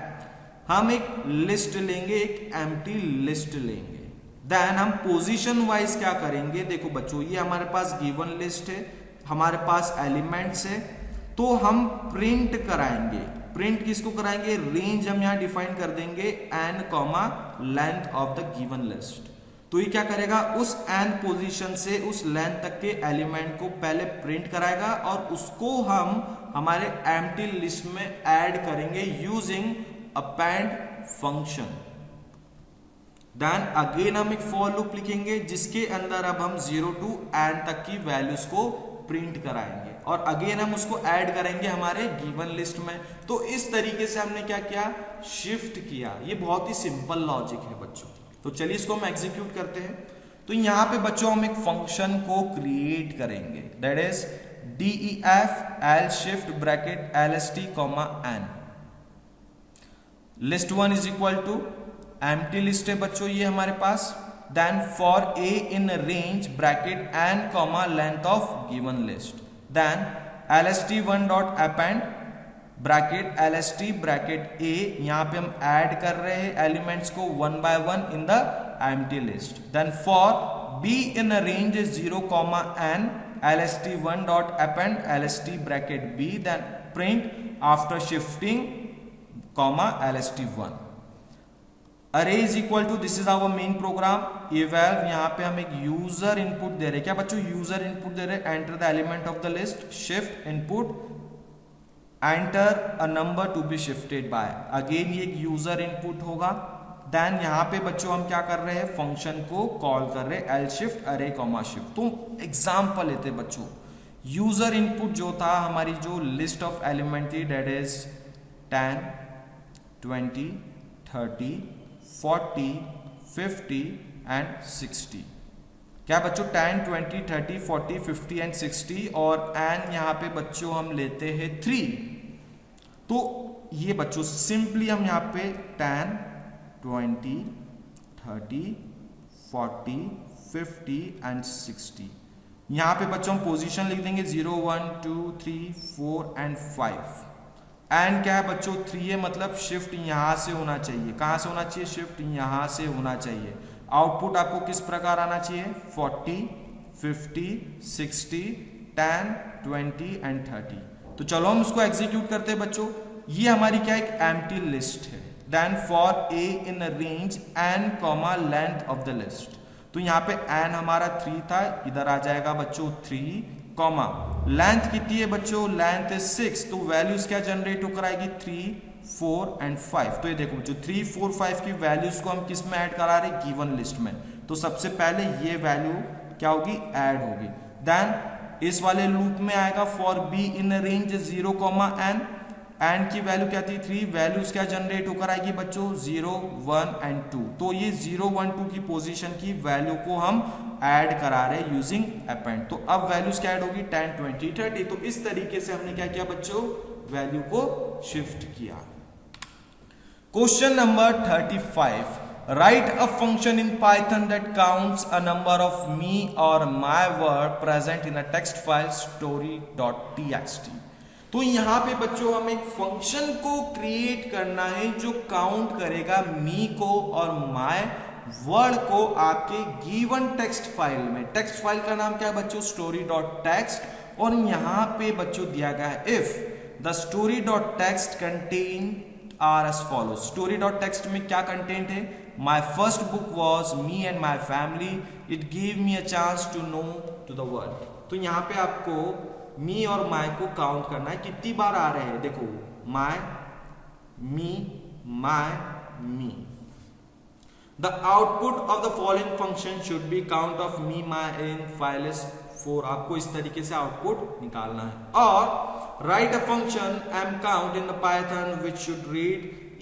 हम एक लिस्ट लेंगे, एक एम्प्टी लिस्ट लेंगे। देन हम पोजीशन वाइज क्या करेंगे? देखो बच्चों ये हमारे पास गिवन लिस्ट है, हमारे पास एलिमेंट्स है, तो हम प्रिंट कराएंगे। प्रिंट किसको कराएंगे? रेंज हम यहां डिफाइन कर देंगे n comma length of the given list. तो ये क्या करेगा? उस n पोजीशन से उस लेंथ तक के एलिमेंट को पहले प्रिंट कराएगा और उसको हम हमारे एम्प्टी लिस्ट में ऐड करेंगे using append function. Then again हम एक फॉर लूप लिखेंगे जिसके अंदर अब हम 0 to n तक की वैल्यूज को प्रिंट कराएंगे और अगेन हम उसको ऐड करेंगे हमारे गिवन लिस्ट में। तो इस तरीके से हमने क्या किया? शिफ्ट किया। ये बहुत ही सिंपल लॉजिक है बच्चों। तो चलिए इसको हम एग्जीक्यूट करते हैं। तो यहां पे बच्चों हम एक फंक्शन को क्रिएट करेंगे, that is def l shift bracket lst comma n। List 1 is equal to empty list है बच्चों ये हमारे पास। Then for a in range bracket n comma length of given list. Then lst1 dot append bracket LST bracket A, यहाँ पे हम add कर रहे हैं एलिमेंट्स को 1 by 1 in the empty list. Then for B in a range is 0, n LST1 dot append LST bracket B, then print after shifting LST1. Array is equal to, this is our main program. eval, यहाँ पे हम एक user input दे रहे हैं. क्या बच्चों user input दे रहे हैं? Enter the element of the list, shift input, enter a number to be shifted by. Again ये एक यूजर इनपुट होगा. देन यहाँ पे बच्चों हम क्या कर रहे हैं? फंक्शन को कॉल कर रहे हैं एल शिफ्ट अरे कॉमा शिफ्ट. तो एग्जाम्पल लेते बच्चों. यूजर इनपुट जो था हमारी जो लिस्ट ऑफ एलिमेंट थी, डेट इज 10, 20, 30, 40, 50 एंड 60. क्या बच्चों? 10, 20, 30, 40, 50 एंड 60. और एन यहाँ पे बच्चों हम लेते हैं 3. तो ये बच्चों सिंपली हम यहाँ पे 10, 20, 30, 40, 50 एंड 60. यहाँ पे बच्चों हम पोजीशन लिख देंगे 0, 1, 2, 3, 4 एंड 5. एंड क्या है बच्चों? 3 है, मतलब शिफ्ट यहां से होना चाहिए. कहां से होना चाहिए? शिफ्ट यहां से होना चाहिए. आउटपुट आपको किस प्रकार आना चाहिए? 40, 50, 60, 10, 20 एंड 30. तो चलो हम इसको एग्जीक्यूट करते हैं बच्चों. ये हमारी क्या एक एम्प्टी लिस्ट है. Then for A in range n comma length of the list. तो यहाँ पे n हमारा 3 था, इधर आ जाएगा बच्चों 3 कॉमा लेंथ कितनी है बच्चों? Length is 6. तो वैल्यूज क्या जनरेट होकर आएगी? 3, 4 एंड 5. तो ये देखो बच्चों 3, 4, 5 की वैल्यूज को हम किस में ऐड करा रहे हैं? गिवन लिस्ट में. तो सबसे पहले ये वैल्यू क्या होगी? ऐड होगी. देन इस वाले लूप में आएगा for B in range 0, n. And की वैल्यू क्या थी? 3. वैल्यूज क्या जनरेट होकर आएगी बच्चों? 0, 1 एंड 2. तो ये 0, 1, 2 की पोजीशन की वैल्यू को हम ऐड करा रहे हैं यूजिंग अपेंड. तो अब वैल्यूज क्या ऐड होगी? 10, 20, 30. तो इस तरीके से हमने क्या किया बच्चों? वैल्यू को शिफ्ट किया. Question number 35. Write a function in Python that counts a number of me और my word present in a text file story.txt. तो यहां पे बच्चों हम एक फंक्शन को क्रिएट करना है जो काउंट करेगा मी को और माय वर्ड को आपके गिवन टेक्स्ट फाइल में. टेक्स्ट फाइल का नाम क्या है बच्चों? story.txt. और यहां पे बच्चों दिया गया है if the story.txt content are as follow. story.txt में क्या कंटेंट है? My first book was me and my family, it give me a chance to know to the world. तो यहाँ पे आपको मी और माय को काउंट करना है. कितनी बार आ रहे हैं? देखो my, me, my, me. The output of the following function should be count of me my in file is 4. आपको इस तरीके से आउटपुट निकालना है. और right a function m count in the Python which should read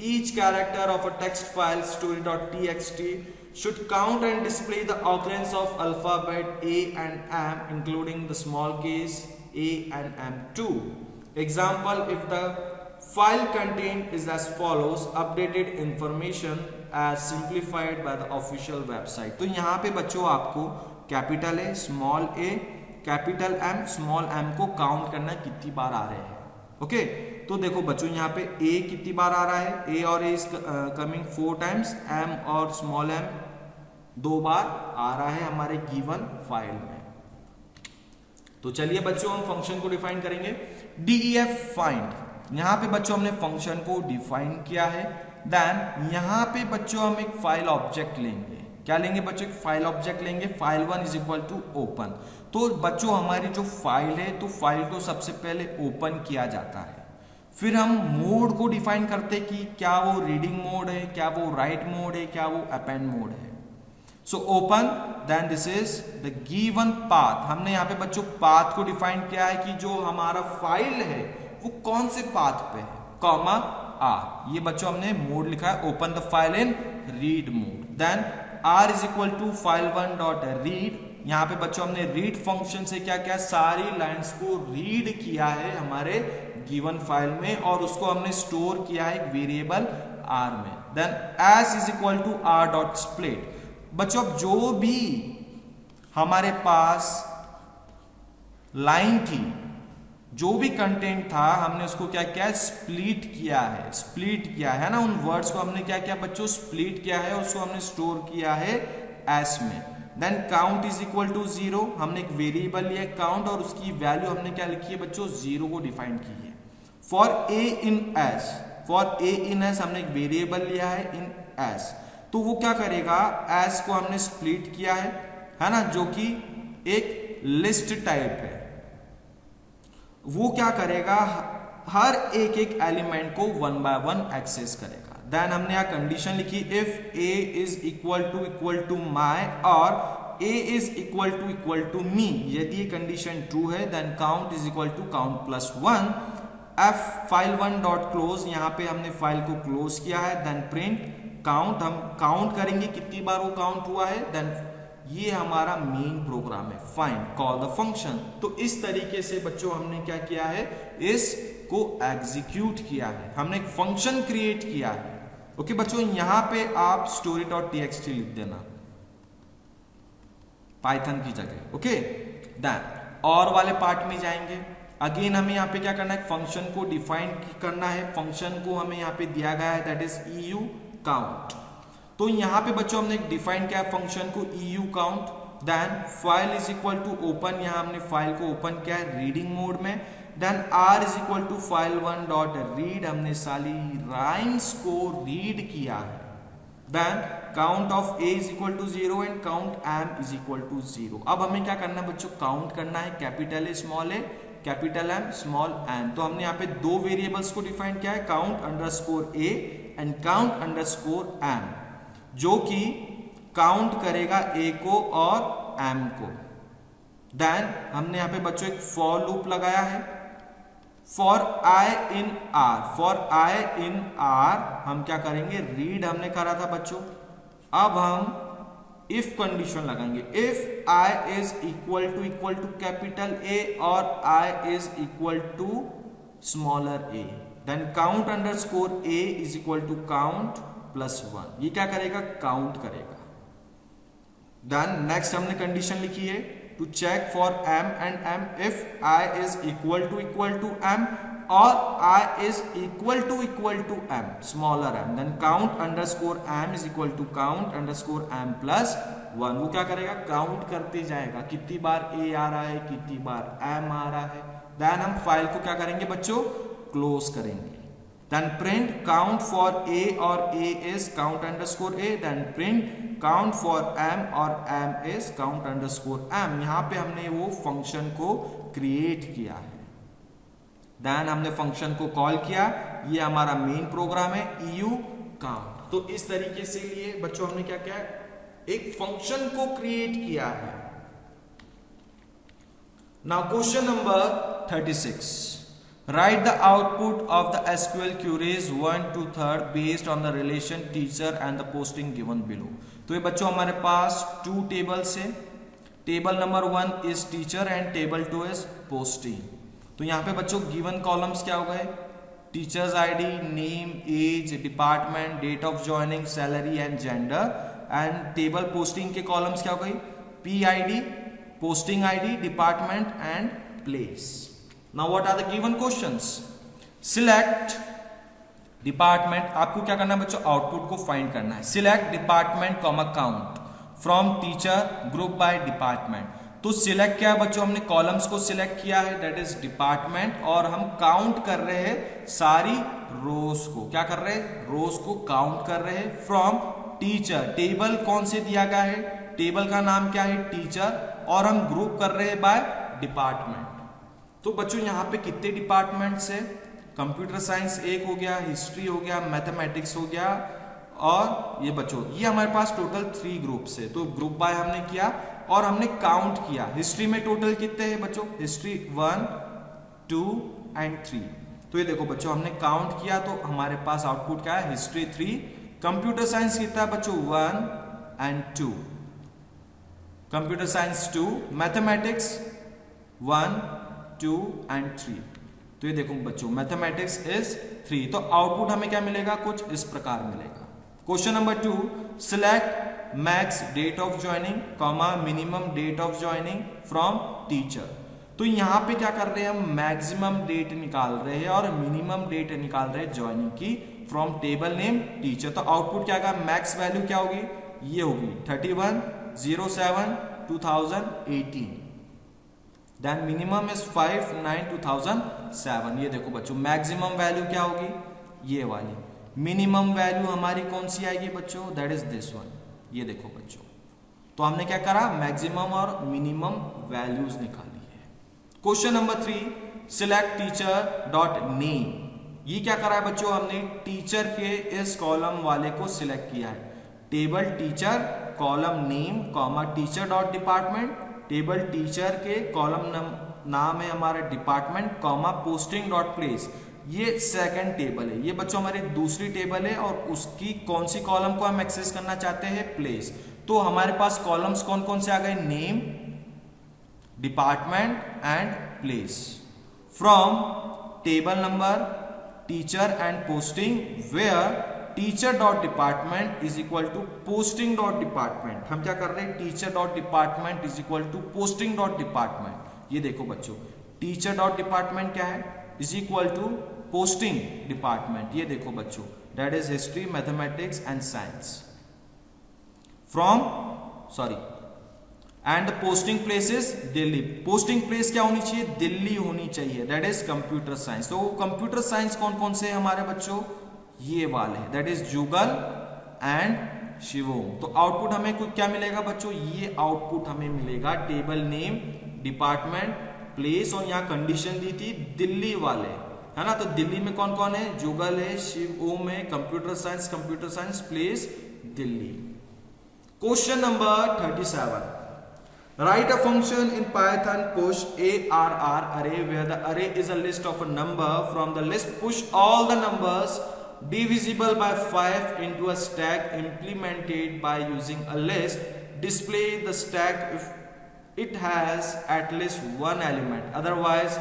each character of a text file story.txt, should count and display the occurrence of alphabet A and M including the small case A and M2. Example, if the file content is as follows, updated information as simplified by the official website. तो यहाँ पे बच्चों आपको capital A, small a, capital M, small m को count करना है कितनी बार आ रहे हैं. ओके तो देखो बच्चों यहाँ पे A कितनी बार आ रहा है? A और A is coming 4 times. M और स्मॉल m 2 बार आ रहा है हमारे गिवन फाइल में. तो चलिए बच्चों हम फंक्शन को डिफाइन करेंगे. def find. यहां पे बच्चों हमने फंक्शन को डिफाइन किया है. देन यहां पे बच्चों हम एक फाइल ऑब्जेक्ट लेंगे. क्या लेंगे बच्चों? एक फाइल ऑब्जेक्ट लेंगे. file1 is equal to open. तो बच्चों हमारी जो फाइल है तो फाइल को सबसे पहले ओपन किया जाता है. फिर हम मोड को डिफाइन करते कि क्या वो रीडिंग मोड है, क्या वो राइट मोड है, क्या वो अपेंड मोड है. So open, then this is the given path. हमने यहाँ पे बच्चों पाथ को डिफाइन किया है कि जो हमारा फाइल है वो कौन से पाथ पे है, कॉमा आर. ये बच्चों हमने मोड लिखा है open the file in read mode. Then R is equal to file1 dot read. यहाँ पे बच्चों हमने रीड फंक्शन से क्या क्या सारी लाइंस को रीड किया है हमारे गिवन फाइल में और उसको हमने स्टोर किया है एक वेरिएबल आर में. Then S is equal to R dot split. बच्चों अब जो भी हमारे पास लाइन थी जो भी कंटेंट था हमने उसको क्या किया, स्प्लिट किया है ना, उन वर्ड्स को हमने क्या किया बच्चों, स्प्लिट किया है, उसको हमने स्टोर किया है एस में। Then count is equal to 0, हमने एक वेरिएबल लिया है काउंट और उसकी वैल्यू हमने क्या लिखी है बच्चों, 0 को डिफाइन की है। फॉर ए इन एस हमने एक वेरिएबल लिया है इन एस, तो वो क्या करेगा, एस को हमने स्प्लिट किया है ना, जो कि एक लिस्ट टाइप है। वो क्या करेगा, हर एक एलिमेंट को 1 बाय 1 एक्सेस करेगा। देन हमने यहां कंडीशन लिखी, if A is equal to my और A is equal to me, यदि ये कंडीशन ट्रू है then count is equal to count plus 1। F file 1 dot close, यहां पे हमने फाइल को क्लोज किया है। देन प्रिंट काउंट, हम काउंट करेंगे कितनी बार वो काउंट हुआ है। देन ये हमारा मेन प्रोग्राम है, फाइंड कॉल द फंक्शन। तो इस तरीके से बच्चों हमने क्या किया है, इसको एग्जीक्यूट किया है, हमने एक फंक्शन क्रिएट किया है। ओके बच्चों, यहां पे आप story.txt लिख देना पाइथन की जगह। ओके, देन और वाले पार्ट में जाएंगे। अगेन हमें यहाँ पे क्या करना है, फंक्शन को डिफाइन करना है। फंक्शन को हमें यहाँ पे दिया गया है दैट इज EU काउंट। तो यहाँ पे बच्चों हमने डिफाइन किया फंक्शन को EU count. Then file is equal to open, यहाँ हमने फाइल को ओपन किया है रीडिंग मोड में। Then R is equal to file 1 dot read, हमने सारी राइम्स को रीड किया है। Then count of A is equal to 0 and count M is equal to 0। अब हमें क्या करना है बच्चों, काउंट करना है capital A, capital M, small n। तो हमने यहाँ पे दो वेरिएबल्स को डिफाइन किया है, count underscore A and count underscore M, जो कि काउंट करेगा A को और M को। देन हमने यहाँ पे बच्चों एक फॉर लूप लगाया है। फॉर I in R हम क्या करेंगे, रीड हमने करा था बच्चों। अब हम इफ कंडीशन लगाएंगे, if I is equal to capital A और I is equal to smaller a, then count underscore A is equal to count plus 1। ये क्या करेगा, काउंट करेगा। देन नेक्स्ट हमने कंडीशन लिखी है to check for M and M, if I is equal to M और I is equal to M, smaller m, then count underscore M is equal to count underscore M plus 1। वो क्या करेगा, count करते जाएगा कितनी बार A आ रहा है, कितनी बार M आ रहा है। देन हम फाइल को क्या करेंगे बच्चों, क्लोज करेंगे। Then print count for A और A is count underscore A, then print count for M और M is count underscore M। यहां पे हमने वो फंक्शन को क्रिएट किया है। देन हमने फंक्शन को कॉल किया, ये हमारा मेन प्रोग्राम है EU काउंट। तो इस तरीके से लिए बच्चों हमने क्या किया, एक फंक्शन को क्रिएट किया है। Now question number 36, write the output of the SQL queries 1 to 3 based on the relation teacher and the posting given below। तो ये बच्चों हमारे पास 2 टेबल्स है। Table number 1 is teacher and table 2 is posting. तो यहाँ पे बच्चों गिवन कॉलम्स क्या हो गए, teachers ID, name, age, department, date of joining, salary and gender. And table posting के कॉलम्स क्या हो गई, PID, posting ID, department and place. Now what are the given questions? Select department, आपको क्या करना है बच्चों, आउटपुट को फाइंड करना है। Select department comma count from teacher group by department. तो सिलेक्ट क्या है बच्चों, हमने कॉलम्स को सिलेक्ट किया है दैट इज डिपार्टमेंट, और हम काउंट कर रहे हैं सारी रोज को। क्या कर रहे हैं, रोज को काउंट कर रहे हैं फ्रॉम टीचर। टेबल कौन से दिया गया है, टेबल का नाम क्या है, टीचर, और हम ग्रुप कर रहे हैं बाय डिपार्टमेंट। तो बच्चों यहाँ पे कितने डिपार्टमेंट्स है, कंप्यूटर साइंस एक हो गया, हिस्ट्री हो गया, मैथमेटिक्स हो गया, और ये बच्चों ये हमारे पास टोटल 3 ग्रुप्स है। तो ग्रुप बाय हमने किया और हमने काउंट किया। हिस्ट्री में टोटल कितने हैं बच्चों, हिस्ट्री 1, 2 एंड 3। तो ये देखो बच्चों हमने काउंट किया तो हमारे पास आउटपुट क्या है, हिस्ट्री 3। कंप्यूटर साइंस कितना है बच्चों, 1 and 2, computer science 2, mathematics 1, 2 and 3। तो ये देखो बच्चों मैथमेटिक्स इज 3। तो आउटपुट हमें क्या मिलेगा, कुछ इस प्रकार मिलेगा। Question number 2, select max date of joining comma minimum date of joining from teacher. तो यहाँ पे क्या कर रहे हैं हम, मैक्सिमम डेट निकाल रहे हैं और मिनिमम डेट निकाल रहे हैं ज्वाइनिंग की फ्रॉम टेबल नेम टीचर। तो आउटपुट क्या आएगा, मैक्स वैल्यू क्या होगी, ये होगी 31/07/2018, देन मिनिमम इज 5/9/2007। ये देखो बच्चों मैक्सिमम वैल्यू क्या होगी, ये वाली। मिनिमम वैल्यू हमारी कौन सी आएगी बच्चों, दैट इज दिस वन। ये देखो बच्चों, तो हमने क्या करा, मैक्सिमम और मिनिमम वैल्यूज निकाली है। Question number 3, select teacher dot name. ये क्या करा है बच्चों, हमने टीचर के इस कॉलम वाले को सिलेक्ट किया है। Table teacher column name comma teacher dot department, table teacher के कॉलम नाम है हमारा department comma posting dot place. ये सेकंड टेबल है, ये बच्चों हमारी दूसरी टेबल है और उसकी कौन सी कॉलम को हम एक्सेस करना चाहते हैं, प्लेस। तो हमारे पास कॉलम्स कौन कौन से आ गए, name, department and place. From table number teacher and posting where teacher dot department is equal to posting dot department. हम क्या कर रहे हैं, teacher dot department is equal to posting dot department. ये देखो बच्चों, टीचर डॉट डिपार्टमेंट क्या है, is equal to posting department. ये देखो बच्चों, that is history, mathematics and science. From and posting place is Delhi. Posting place क्या होनी चाहिए, दिल्ली होनी चाहिए, दैट इज कंप्यूटर साइंस। तो कंप्यूटर साइंस कौन कौन से हमारे बच्चों, ये वाले, that is Jugal and Shivom. तो आउटपुट हमें कुछ क्या मिलेगा बच्चों, ये आउटपुट हमें मिलेगा टेबल नेम, डिपार्टमेंट, प्लेस और यहाँ कंडीशन दी थी दिल्ली वाले, है ना। तो दिल्ली में कौन कौन है, जुगल है, शिवोम है, computer science place Delhi. Question number 37, write a function in Python push ARR array where the array is a list of a number. From the list push all the numbers divisible by 5 into a stack implemented by using a list. Display the stack if it has at least one element, otherwise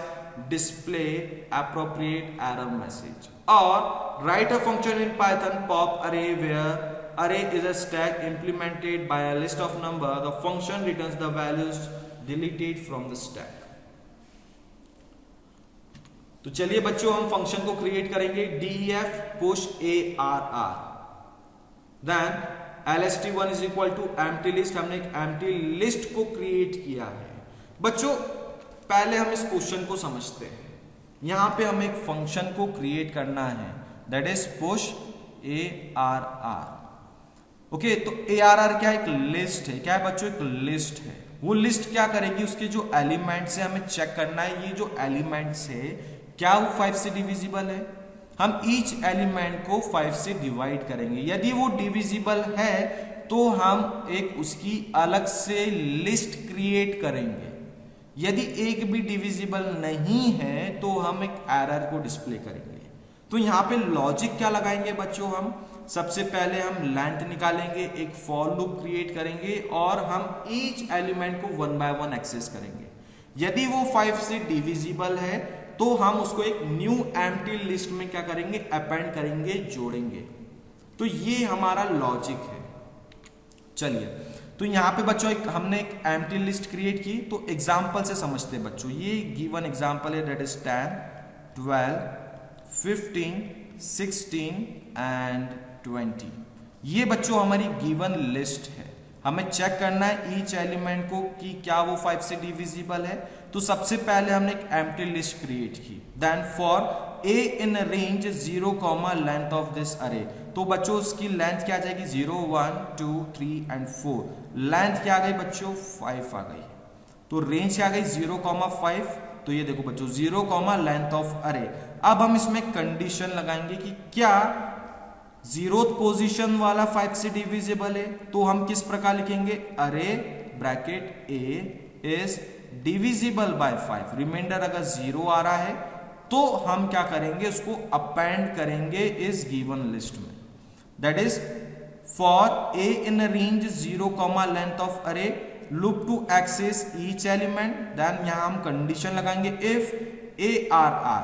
display appropriate error message. Or write a function in Python pop array where array is a stack implemented by a list of number. The function returns the values deleted from the stack. तो चलिए बच्चों हम function को create करेंगे, def push arr, then lst1 is equal to empty list। हमने एक empty list को create किया है। बच्चों पहले हम इस क्वेश्चन को समझते हैं। यहां पे हमें एक फंक्शन को क्रिएट करना है, that is push arr। Okay, तो ARR क्या एक लिस्ट है, क्या है बच्चों, एक लिस्ट है। वो लिस्ट क्या करेगी, उसके जो एलिमेंट्स है हमें चेक करना है, ये जो एलिमेंट्स है क्या वो 5 से डिविजिबल है। हम ईच एलिमेंट को 5 से डिवाइड करेंगे, यदि वो डिविजिबल है तो हम एक उसकी अलग से लिस्ट क्रिएट करेंगे। यदि एक भी डिविजिबल नहीं है तो हम एक एरर को डिस्प्ले करेंगे। तो यहाँ पे लॉजिक क्या लगाएंगे बच्चों, हम सबसे पहले हम लेंथ निकालेंगे, एक फॉर लूप क्रिएट करेंगे और हम ईच एलिमेंट को 1 बाय 1 एक्सेस करेंगे। यदि वो 5 से डिविजिबल है तो हम उसको एक न्यू एम्प्टी लिस्ट में क्या करेंगे, अपेंड करेंगे, जोड़ेंगे। तो ये हमारा लॉजिक है। चलिए, तो यहाँ पे बच्चों हमने एक एम्प्टी लिस्ट क्रिएट की, तो एग्जाम्पल से समझते हैं बच्चों। ये गिवन एग्जाम्पल है, दैट इज 10, 12, 15, 16 एंड 20। ये बच्चों हमारी गिवन लिस्ट है। हमें चेक करना है ईच एलिमेंट को कि क्या वो 5 से डिविजिबल है। तो सबसे पहले हमने एक एम्प्टी लिस्ट क्रिएट की। Then for A in range 0, length of this array. तो बच्चों उसकी लेंथ क्या आ जाएगी, 0, 1, 2, 3 एंड 4। लेंथ क्या आ गई बच्चों, 5 आ गई। तो रेंज क्या आ गई, 0, 5। तो ये देखो बच्चों 0, लेंथ ऑफ अरे। अब हम इसमें कंडीशन लगाएंगे कि क्या 0th पोजीशन वाला 5 से डिविजिबल है। तो हम किस प्रकार लिखेंगे, array bracket A is divisible by 5। Remainder अगर 0 आ रहा है तो हम क्या करेंगे, उसको अपेंड करेंगे इस गिवन लिस्ट में। That is for A in range 0, length of array, loop to access each element. Then यहां हम कंडीशन लगाएंगे इफ ARR,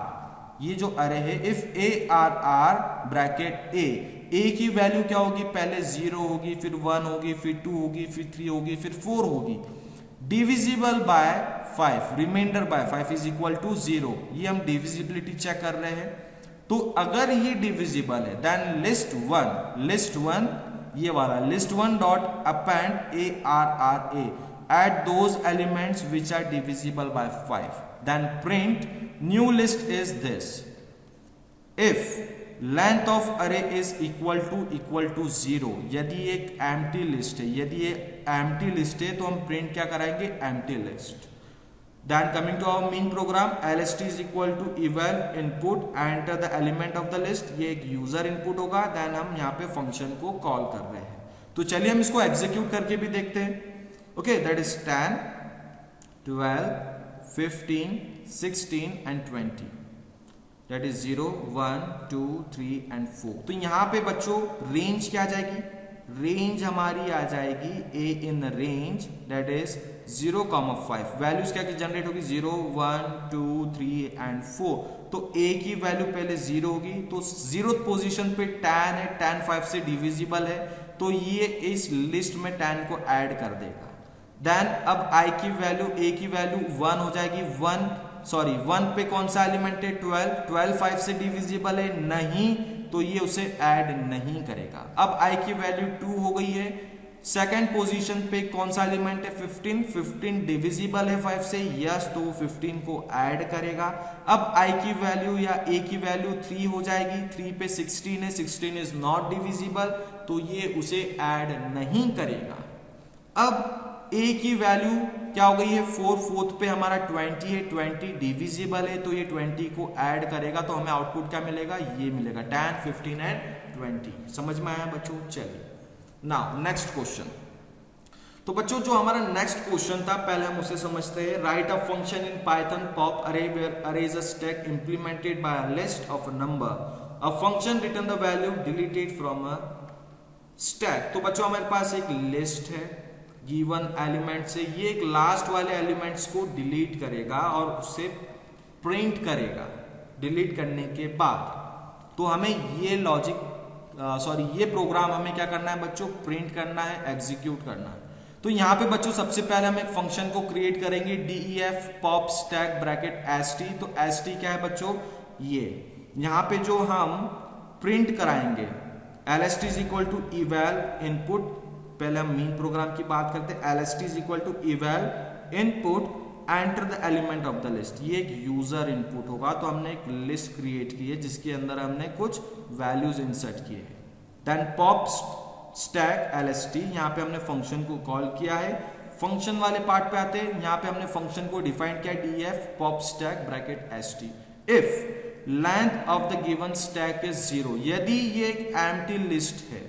ये जो अरे है, इफ ARR ब्रैकेट ए की वैल्यू क्या होगी, पहले 0 होगी, फिर 1 होगी, फिर 2 होगी, फिर 3 होगी, फिर 4 होगी। Divisible by 5, remainder by 5 is equal to 0। ये हम डिविजिबिलिटी चेक कर रहे हैं। तो अगर ये डिविजिबल है देन लिस्ट वन ये वाला list one dot append ARRA at those elements which are divisible by 5, then print new list is this if length of array is equal to 0। यदि एक एम्प्टी लिस्ट है, यदि ये empty list है तो हम प्रिंट क्या कराएंगे, empty list. Then coming to our main program, lst is equal to eval input, enter the element of the list। ये एक यूजर इनपुट होगा, देन हम यहाँ पे फंक्शन को कॉल कर रहे हैं। तो चलिए हम इसको एग्जीक्यूट करके भी देखते हैं। Okay, that is 10, 12, 15, 16 and 20, that is 0, 1, 2, 3 and 4। तो यहाँ पे बच्चों रेंज क्या आ जाएगी, रेंज हमारी आ जाएगी A in range that is 0,5। Values क्या जनरेट होगी, 0, 1, 2, 3 एंड 4। तो ए की वैल्यू पहले 0 होगी, तो 0th पोजीशन पे 10 है, 10 5 से डिविजिबल है, तो ये इस लिस्ट में 10 को ऐड कर देगा। देन अब आई की वैल्यू, ए की वैल्यू 1 हो जाएगी। 1 पे कौन सा एलिमेंट है, 12 5 से डिविजिबल है नहीं, तो ये उसे ऐड नहीं करेगा। अब आई की वैल्यू 2 हो गई है। सेकेंड पोजीशन पे कौन सा एलिमेंट है, 15 डिविजिबल है 5 से, यस, तो 15 को ऐड करेगा। अब आई की वैल्यू या ए की वैल्यू 3 हो जाएगी। 3 पे 16 है, 16 इज नॉट डिविजिबल, तो ये उसे ऐड नहीं करेगा। अब ए की वैल्यू क्या हो गई है, 4 पे हमारा 20 है, 20 डिविजिबल है, तो ये 20 को ऐड करेगा, तो हमें आउटपुट क्या मिलेगा, ये मिलेगा 10, 15 एंड 20। समझ में आया बच्चों? चलिए नाउ नेक्स्ट क्वेश्चन। तो बच्चों जो हमारा नेक्स्ट क्वेश्चन था पहले हम उसे समझते हैं। Right a function in Python pop अरे वेयर अरे is a stack implemented bye a list of a number, a function return the value deleted from a stack. तो बच्चों हमारे पास एक लिस्ट है गिवन एलिमेंट से, ये एक लास्ट वाले एलिमेंट्स को डिलीट करेगा और उसे प्रिंट करेगा। डिलीट करने के बाद तो हमें ये लॉजिक ये प्रोग्राम हमें क्या करना है बच्चों, प्रिंट करना है, एग्जीक्यूट करना है। तो यहाँ पे बच्चों सबसे पहले हम एक फंक्शन को क्रिएट करेंगे, def pop stack bracket st। तो st क्या है बच्चों, ये यहाँ पे जो हम प्रिंट कराएंगे lst is equal to eval input। पहले हम मेन प्रोग्राम की बात करते हैं। lst is equal to eval input enter the element of the list. ये एक यूजर इनपुट होगा, तो हमने एक लिस्ट क्रिएट की है जिसके अंदर हमने कुछ वैल्यूज इंसर्ट किए हैं। देन पॉप स्टैक lst, यहाँ पे हमने फंक्शन को कॉल किया है। फंक्शन वाले पार्ट पे आते हैं, यहाँ पे हमने फंक्शन को डिफाइन किया df pop stack bracket st। If length of the given stack is 0, यदि ये एक एम्प्टी लिस्ट है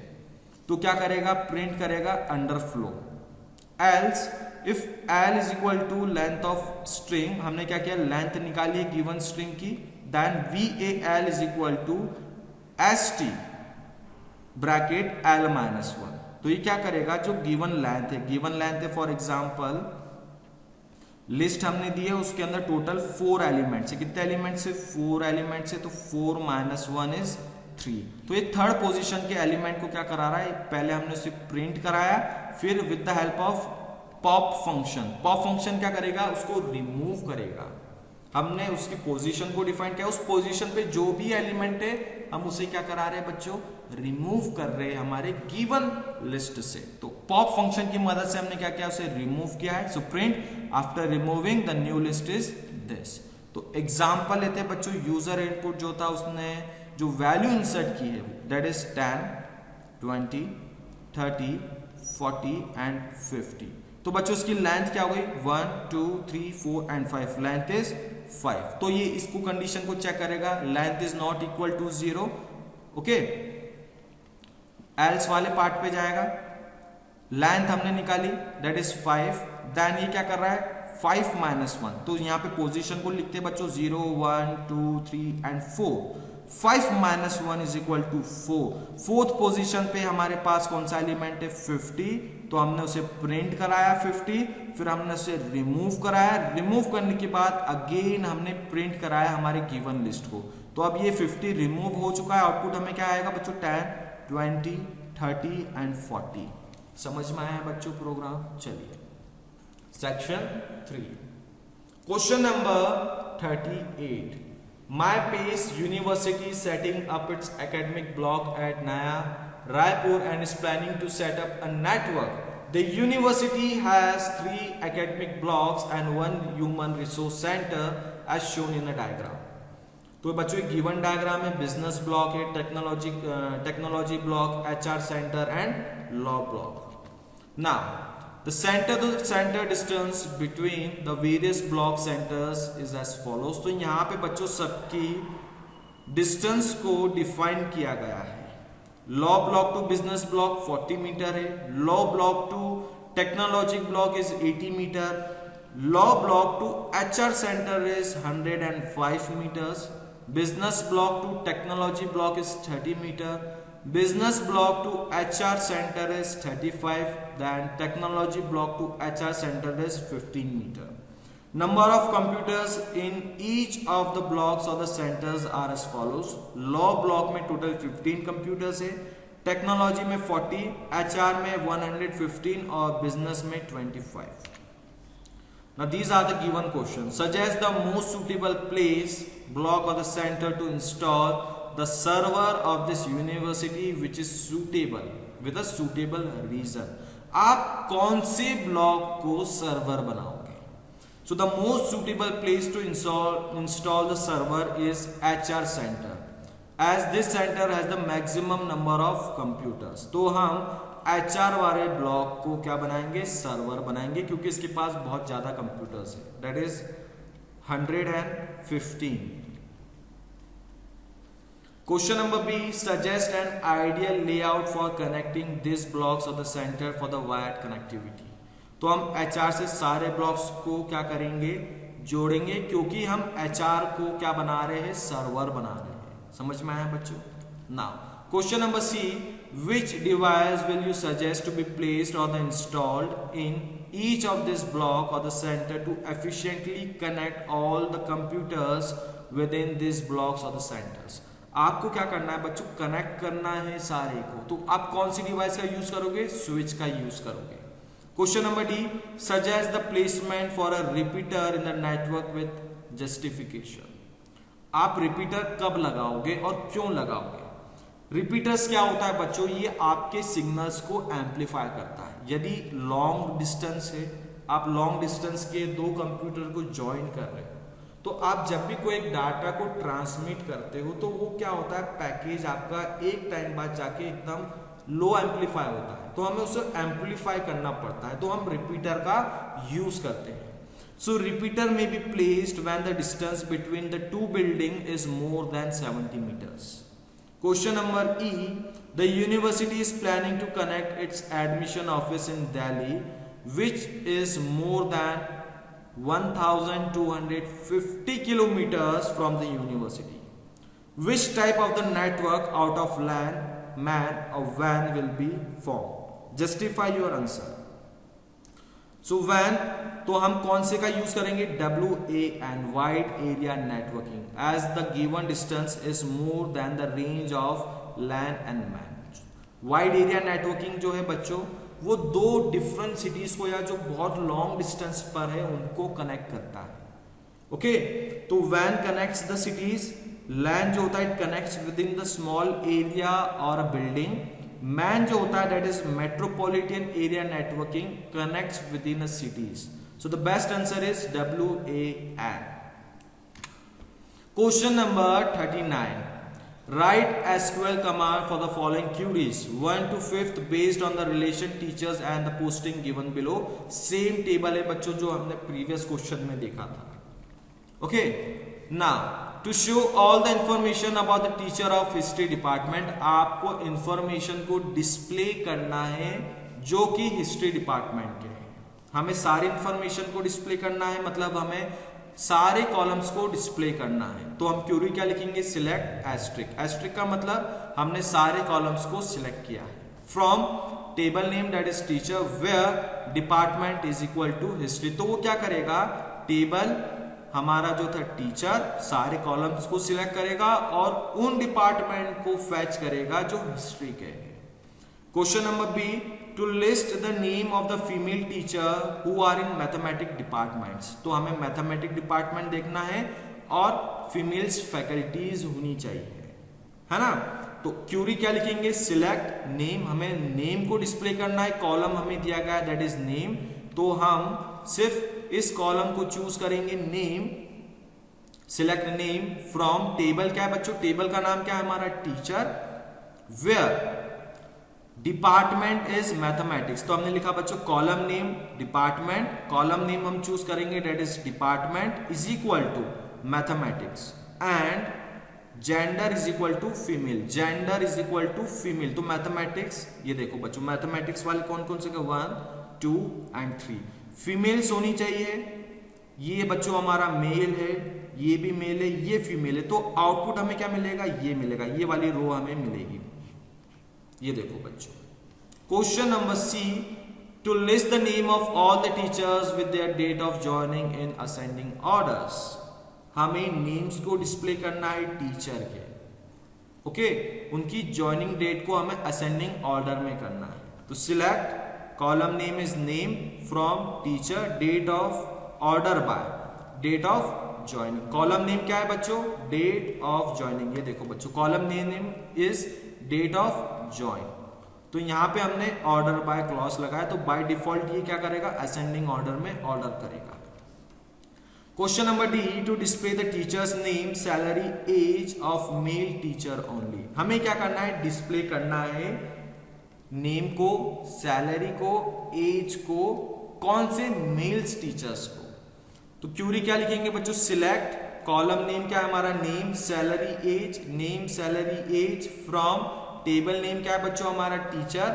तो क्या करेगा, प्रिंट करेगा underflow. Else if l is equal to length of string, हमने क्या किया, लेंथ निकाली है गिवन स्ट्रिंग की, then val is equal to st bracket l minus 1। तो ये क्या करेगा, जो गिवन लेंथ है फॉर एग्जांपल लिस्ट हमने दी है, उसके अंदर टोटल 4 एलिमेंट्स है। कितने एलिमेंट्स है, 4 एलिमेंट्स है, तो 4 माइनस 1 इज 3। तो ये थर्ड पोजीशन के एलिमेंट को क्या करा रहा है, पहले हमने उसे प्रिंट कराया, फिर with the help of pop function क्या करेगा, उसको रिमूव करेगा। हमने उसकी पोजीशन को डिफाइन किया, उस पोजीशन पे जो भी एलिमेंट है हम उसे क्या करा रहे हैं बच्चों, रिमूव कर रहे हैं हमारे गिवन लिस्ट से। तो पॉप फंक्शन की मदद से हमने क्या किया, उसे रिमूव किया है। So print after removing the new list is this. तो एग्जांपल लेते हैं बच्चों, यूजर इनपुट जो था उसने जो वैल्यू इंसर्ट की है दैट इज 10, 20, 30, 40 एंड 50। तो बच्चों इसकी लेंथ क्या हो गई, 1, 2, 3, 4 एंड 5। Length is 5। तो ये इसको कंडीशन को चेक करेगा, length is not equal to 0। Okay, else वाले पार्ट पे जाएगा, लेंथ हमने निकाली दैट इज 5। देन ये क्या कर रहा है, 5 माइनस 1। तो यहाँ पे पोजीशन को लिखते हैं बच्चों 0, 1, 2, 3 and 4। 5 minus 1 is equal to 4। Fourth position पे हमारे पास कौन सा एलिमेंट है, 50। तो हमने उसे प्रिंट कराया 50, फिर हमने उसे रिमूव कराया। रिमूव करने के बाद अगेन हमने प्रिंट कराया हमारे गिवन लिस्ट को। तो अब ये 50 रिमूव हो चुका है। आउटपुट हमें क्या आएगा बच्चों, 10, 20, 30 एंड 40। समझ में आया बच्चों प्रोग्राम? चलिए Section 3. Question number 38. My Pace University is setting up its academic block at Naya Raipur and is planning to set up a network. The university has 3 academic blocks and 1 human resource center as shown in a diagram. तो बच्चों एक given diagram है, business block है, technology block, HR centre and law block. Now the centre to centre distance between the various block centres is as follows. तो यहाँ पे बच्चों सबकी डिस्टेंस को डिफाइन किया गया है. Law block to business block 40 metre है. Law block to technology block is 80 metre. Law block to HR centre is 105 metres. Business block to technology block is 30 meter. Business block to HR center is 35. Then technology block to HR center is 15 meter. Number of computers in each of the blocks or the centers are as follows. Law block में total 15 computers है. Technology में 40, HR में 115 और business में 25. Now these are the given questions. Suggest the most suitable place, block or the center to install the server of this university which is suitable with a suitable reason. आप कौन से block को server बनाओगे? So the most suitable place to install the server is HR center, as this center has the maximum number of computers. तो हम HR वाले block को क्या बनाएंगे? सर्वर बनाएंगे, क्योंकि इसके पास बहुत ज्यादा कंप्यूटर्स है. That is 115. Question number B. Suggest an ideal layout for connecting this blocks of the centre for the wired connectivity. तो हम HR से सारे ब्लॉक्स को क्या करेंगे? जोड़ेंगे, क्योंकि हम HR को क्या बना रहे हैं? सर्वर बना रहे हैं. समझ में आया बच्चों? Now question number C. Which device will you suggest to be placed or installed in each of this block or the center to efficiently connect all the computers within these blocks or the centers? आपको क्या करना है बच्चों? Connect करना है सारे को. तो आप कौन सी डिवाइस का यूज करोगे? स्विच का यूज करोगे. Question number D. Suggest the placement for a repeater in the network with justification. आप रिपीटर कब लगाओगे और क्यों लगाओगे? रिपीटर्स क्या होता है बच्चों? ये आपके सिग्नल्स को एम्पलीफाई करता है. यदि लॉन्ग डिस्टेंस है, आप लॉन्ग डिस्टेंस के 2 कंप्यूटर को ज्वाइन कर रहे हो, तो आप जब भी कोई एक डाटा को ट्रांसमिट करते हो तो वो क्या होता है? पैकेज आपका एक टाइम बाद जाके एकदम लो एम्पलीफाई होता है, तो हमें उसे एम्पलीफाई करना पड़ता है, तो हम रिपीटर का यूज करते हैं. So repeater may be placed when the distance between the 2 building is more than 70 metres. Question number E. The university is planning to connect its admission office in Delhi, which is more than 1250 kilometers from the university. Which type of the network out of LAN, MAN or WAN will be formed? Justify your answer. So WAN, तो हम कौन से का use करेंगे? WAN, wide area networking, as the given distance is more than the range of LAN and MAN. Wide area networking जो है बच्चों, वो 2 डिफरेंट सिटीज को या जो बहुत लॉन्ग डिस्टेंस पर है उनको कनेक्ट करता है. ओके, तो WAN connects the cities. LAN जो होता है it connects with in the small area और अ बिल्डिंग. MAN जो होता है that is metropolitan area networking, connects with in a cities. So the best answer is WAN. Question number 39. Write SQL command for the following queries 1 to 5th based on the relation teachers and the posting given below. Same table है बच्चों जो हमने previous question में देखा था. Okay. Now to show all the information about the teacher of history department, आपको information को display करना है जो कि history department के. हमें सारी इंफॉर्मेशन को डिस्प्ले करना है, मतलब हमें सारे कॉलम्स को डिस्प्ले करना है. तो हम क्यूरी क्या लिखेंगे? Select asterisk. एस्ट्रिक का मतलब हमने सारे कॉलम्स को सिलेक्ट किया है. From table name that is teacher where department is equal to history. तो वो क्या करेगा? टेबल हमारा जो था टीचर, सारे कॉलम्स को सिलेक्ट करेगा और उन डिपार्टमेंट को फैच करेगा जो हिस्ट्री के है. Question number B, to list the name of the female teacher who are in mathematic departments. तो हमें मैथमेटिक डिपार्टमेंट देखना है और फीमेल्स फैकल्टीज होनी चाहिए, है ना। तो क्यूरी क्या लिखेंगे, सिलेक्ट नेम, हमें नेम को डिस्प्ले करना है, कॉलम हमें दिया गया है दैट इज नेम, तो हम सिर्फ इस कॉलम को चूज करेंगे name, select name from table. क्या है बच्चों, टेबल का नाम क्या है हमारा, teacher, where department is mathematics. तो हमने लिखा बच्चों column name department, column name हम चूज करेंगे that is department is equal to mathematics and gender is equal to female, gender is equal to female. तो मैथमेटिक्स, ये देखो बच्चों मैथमेटिक्स वाले कौन कौन से, 1 2 एंड 3 फीमेल्स होनी चाहिए। ये बच्चों हमारा मेल है, ये भी मेल है, ये फीमेल है, तो आउटपुट हमें क्या मिलेगा, ये मिलेगा, ये वाली रो हमें मिलेगी। ये देखो बच्चों question number C, to list the name of all the teachers with their date of joining in ascending orders. हमें नेम्स को डिस्प्ले करना है टीचर के, ओके, उनकी ज्वाइनिंग डेट को हमें असेंडिंग ऑर्डर में करना है। तो select column name is name from teacher, date of order by, date of joining. Column name क्या है बच्चों, डेट ऑफ ज्वाइनिंग। ये देखो बच्चों column name is date of join. तो यहां पे हमने ऑर्डर बाय क्लॉज लगाया, तो बाय डिफॉल्ट ये क्या करेगा, असेंडिंग ऑर्डर में ऑर्डर करेगा। Question number D, to display the teachers name, salary, age of male teacher only. हमें क्या करना है, डिस्प्ले करना है नेम को, सैलरी को, एज को, कौन से मेल्स टीचर्स को। तो क्यूरी क्या लिखेंगे बच्चों, सिलेक्ट कॉलम नेम क्या है हमारा, name salary age, name salary age from table name क्या है बच्चों हमारा, teacher,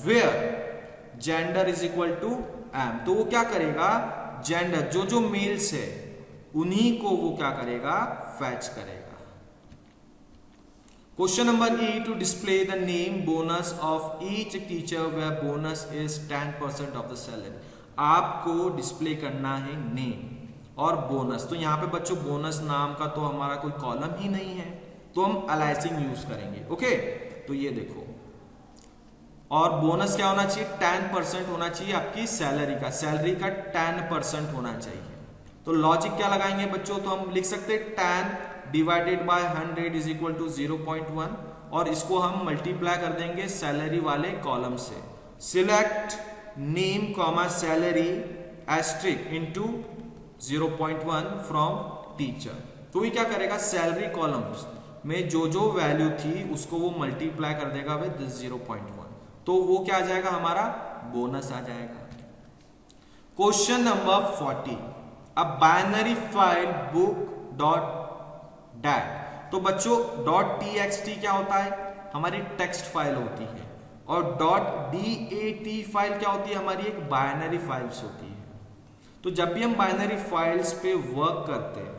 where gender is equal to M. तो वो क्या करेगा, जेंडर जो मेल्स है उन्हीं को वो क्या करेगा, फैच करेगा। Question number E, to display the name bonus of each teacher where bonus is 10% of the salary. आपको डिस्प्ले करना है नेम और बोनस। तो यहां पे बच्चों बोनस नाम का तो हमारा कोई कॉलम ही नहीं है, तो हम अलाइसिंग यूज करेंगे, ओके। तो ये देखो, और बोनस क्या होना चाहिए, 10% होना चाहिए आपकी सैलरी का, सैलरी का 10% होना चाहिए। तो लॉजिक क्या लगाएंगे बच्चों, तो हम लिख सकते हैं 10 divided by 100 is equal to 0.1, और इसको हम मल्टीप्लाई कर देंगे सैलरी वाले कॉलम से। Select name comma salary asterisk into 0.1 from teacher. तो ये क्या करेगा, सैलरी कॉलम्स में जो वैल्यू थी उसको वो मल्टीप्लाई कर देगा विद 0.1, तो वो क्या आ जाएगा हमारा, बोनस आ जाएगा। Question number 40, a binary file book dot that. तो बच्चों डॉट txt क्या होता है, हमारी टेक्स्ट फाइल होती है, और डॉट dat फाइल क्या होती है, हमारी एक बाइनरी फाइल्स होती है। तो जब भी हम बाइनरी फाइल्स पे वर्क करते हैं,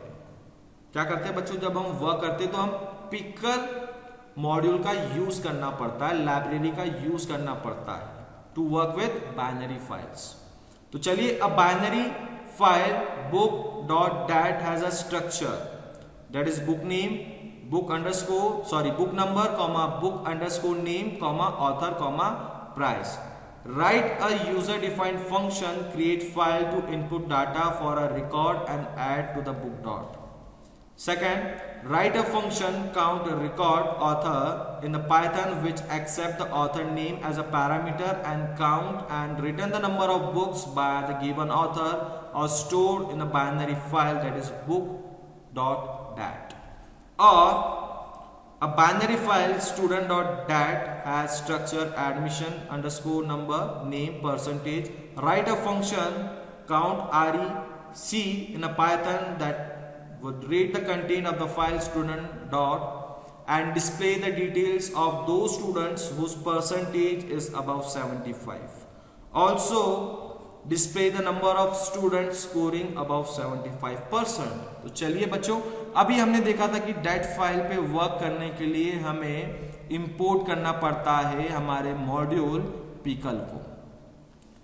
क्या करते हैं बच्चों, जब हम वर्क करते हैं तो हम पिकल मॉड्यूल का यूज करना पड़ता है, लाइब्रेरी का यूज करना पड़ता है to work with binary files. तो चलिए, a binary file book dot dat has a structure that is book name, book number comma book underscore name comma author comma price. Write a user defined function create file to input data for a record and add to the book dot. Second, write a function count record author in the Python which accept the author name as a parameter and count and return the number of books by the given author or stored in a binary file that is book.dat. Or a binary file student.dat has structure admission underscore number name percentage. Write a function count rec in a Python that would read the content of the file student dot and display the details of those students whose percentage is above 75. Also display the number of students scoring above 75%. तो चलिए बच्चों, अभी हमने देखा था कि date file पे work करने के लिए हमें इंपोर्ट करना पड़ता है हमारे मॉड्यूल पिकल को।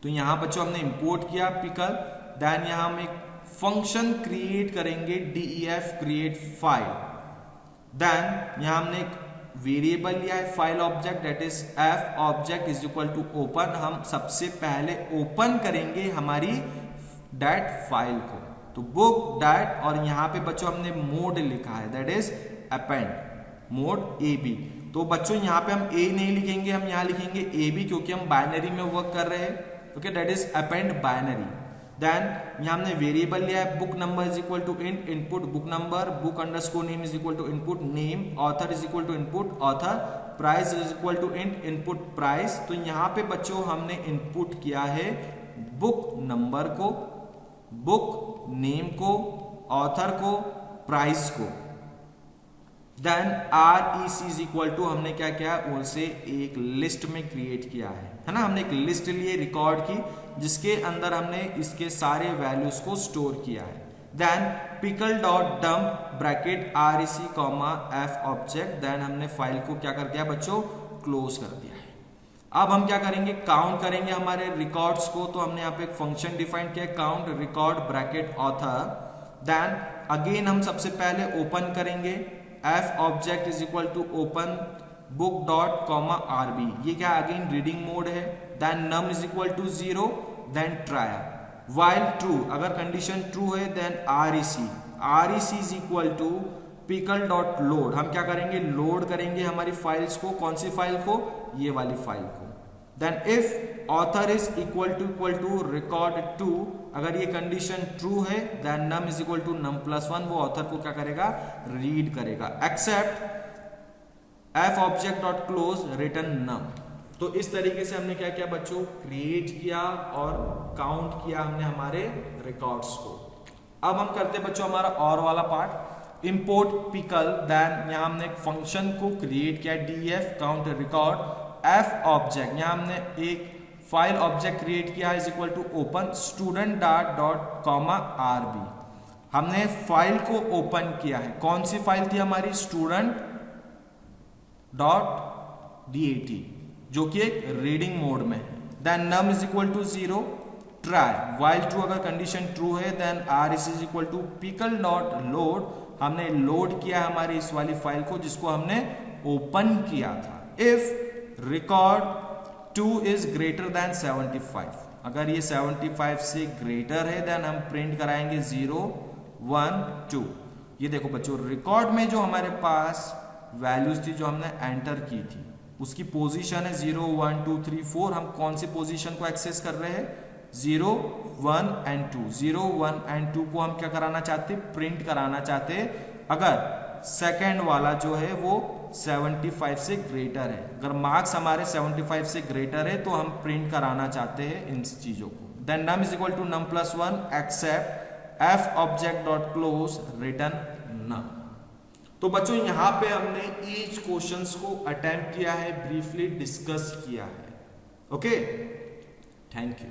तो यहां बच्चों हमने इंपोर्ट किया पिकल, देन यहां हम एक फंक्शन क्रिएट करेंगे def create file, देन यहां हमने एक वेरिएबल लिया है file object, that is F object is equal to open. हम सबसे पहले ओपन करेंगे हमारी डैट फाइल को, तो बुक डैट, और यहाँ पे बच्चों हमने मोड लिखा है that is append mode A B. तो बच्चों यहाँ पे हम ए नहीं लिखेंगे, हम यहाँ लिखेंगे ए बी, क्योंकि हम बाइनरी में वर्क कर रहे हैं। Okay, that is append binary. Then यहाँ हमने वेरिएबल लिया है book number is equal to int input book number, book underscore name is equal to input name, author is equal to input author, price is equal to int input price. तो यहाँ पे बच्चों हमने input किया है book number को, book name को, author को, प्राइस को। Then R E C is equal to हमने क्या किया, उसे एक लिस्ट में क्रिएट किया है ना। हमने एक लिस्ट लिए रिकॉर्ड की जिसके अंदर हमने इसके सारे वैल्यूज को स्टोर किया है। Then pickle dot dump bracket R E C comma F object. Then हमने फाइल को क्या कर दिया बच्चों, क्लोज कर दिया है। अब हम क्या करेंगे, काउंट करेंगे हमारे रिकॉर्ड्स को। तो हमने यहाँ पे एक फंक्शन डिफाइन किया, count record bracket author. Then again हम सबसे पहले ओपन करेंगे, F object is equal to open book dot comma R B, ये क्या अगेन रीडिंग मोड है। Then num is equal to 0, then try while true, अगर condition true है then R E C is equal to pickle dot load. हम क्या करेंगे, load करेंगे हमारी फाइल्स को, कौन सी फाइल को, ये वाली फाइल को। Then if author is equal to record 2, अगर ये कंडीशन ट्रू है then num is equal to num plus 1, वो ऑथर को क्या करेगा, रीड करेगा। Except F object dot close return num. तो इस तरीके से हमने क्या किया बच्चों, क्रिएट किया और काउंट किया हमने हमारे रिकॉर्ड्स को। अब हम करते हैं बच्चों हमारा और वाला पार्ट, इंपोर्ट पिकल। देन यहाँ हमने एक फंक्शन को क्रिएट किया, D F count record F object, यहाँ हमने एक फाइल ऑब्जेक्ट क्रिएट किया is equal to open student dot comma R B. हमने फाइल को ओपन किया है, कौन सी फाइल थी हमारी, स्टूडेंट डॉट DAT, जो कि एक रीडिंग मोड में है। Then num is equal to 0, try while true, अगर कंडीशन ट्रू है then R is equal to pickle dot load, हमने लोड किया हमारी इस वाली फाइल को जिसको हमने ओपन किया था। If record 2 is greater then 75, अगर ये 75 से ग्रेटर है देन हम प्रिंट कराएंगे 0 1 2। ये देखो बच्चों, रिकॉर्ड में जो हमारे पास वैल्यूज थी जो हमने एंटर की थी उसकी पोजीशन है 0 1 2 3 4। हम कौन सी पोजीशन को एक्सेस कर रहे हैं, 0 1 एंड 2। 0 1 एंड 2 को हम क्या कराना चाहते, प्रिंट कराना चाहते अगर सेकेंड वाला जो है वो 75 से ग्रेटर है। अगर मार्क्स हमारे 75 से ग्रेटर है तो हम प्रिंट कराना चाहते हैं इन चीजों को। Then num is equal to num plus 1 except F object dot close return num. तो बच्चों यहाँ पे हमने ईच क्वेश्चंस को अटेम्प्ट किया है, ब्रीफली डिस्कस किया है। Okay, thank you.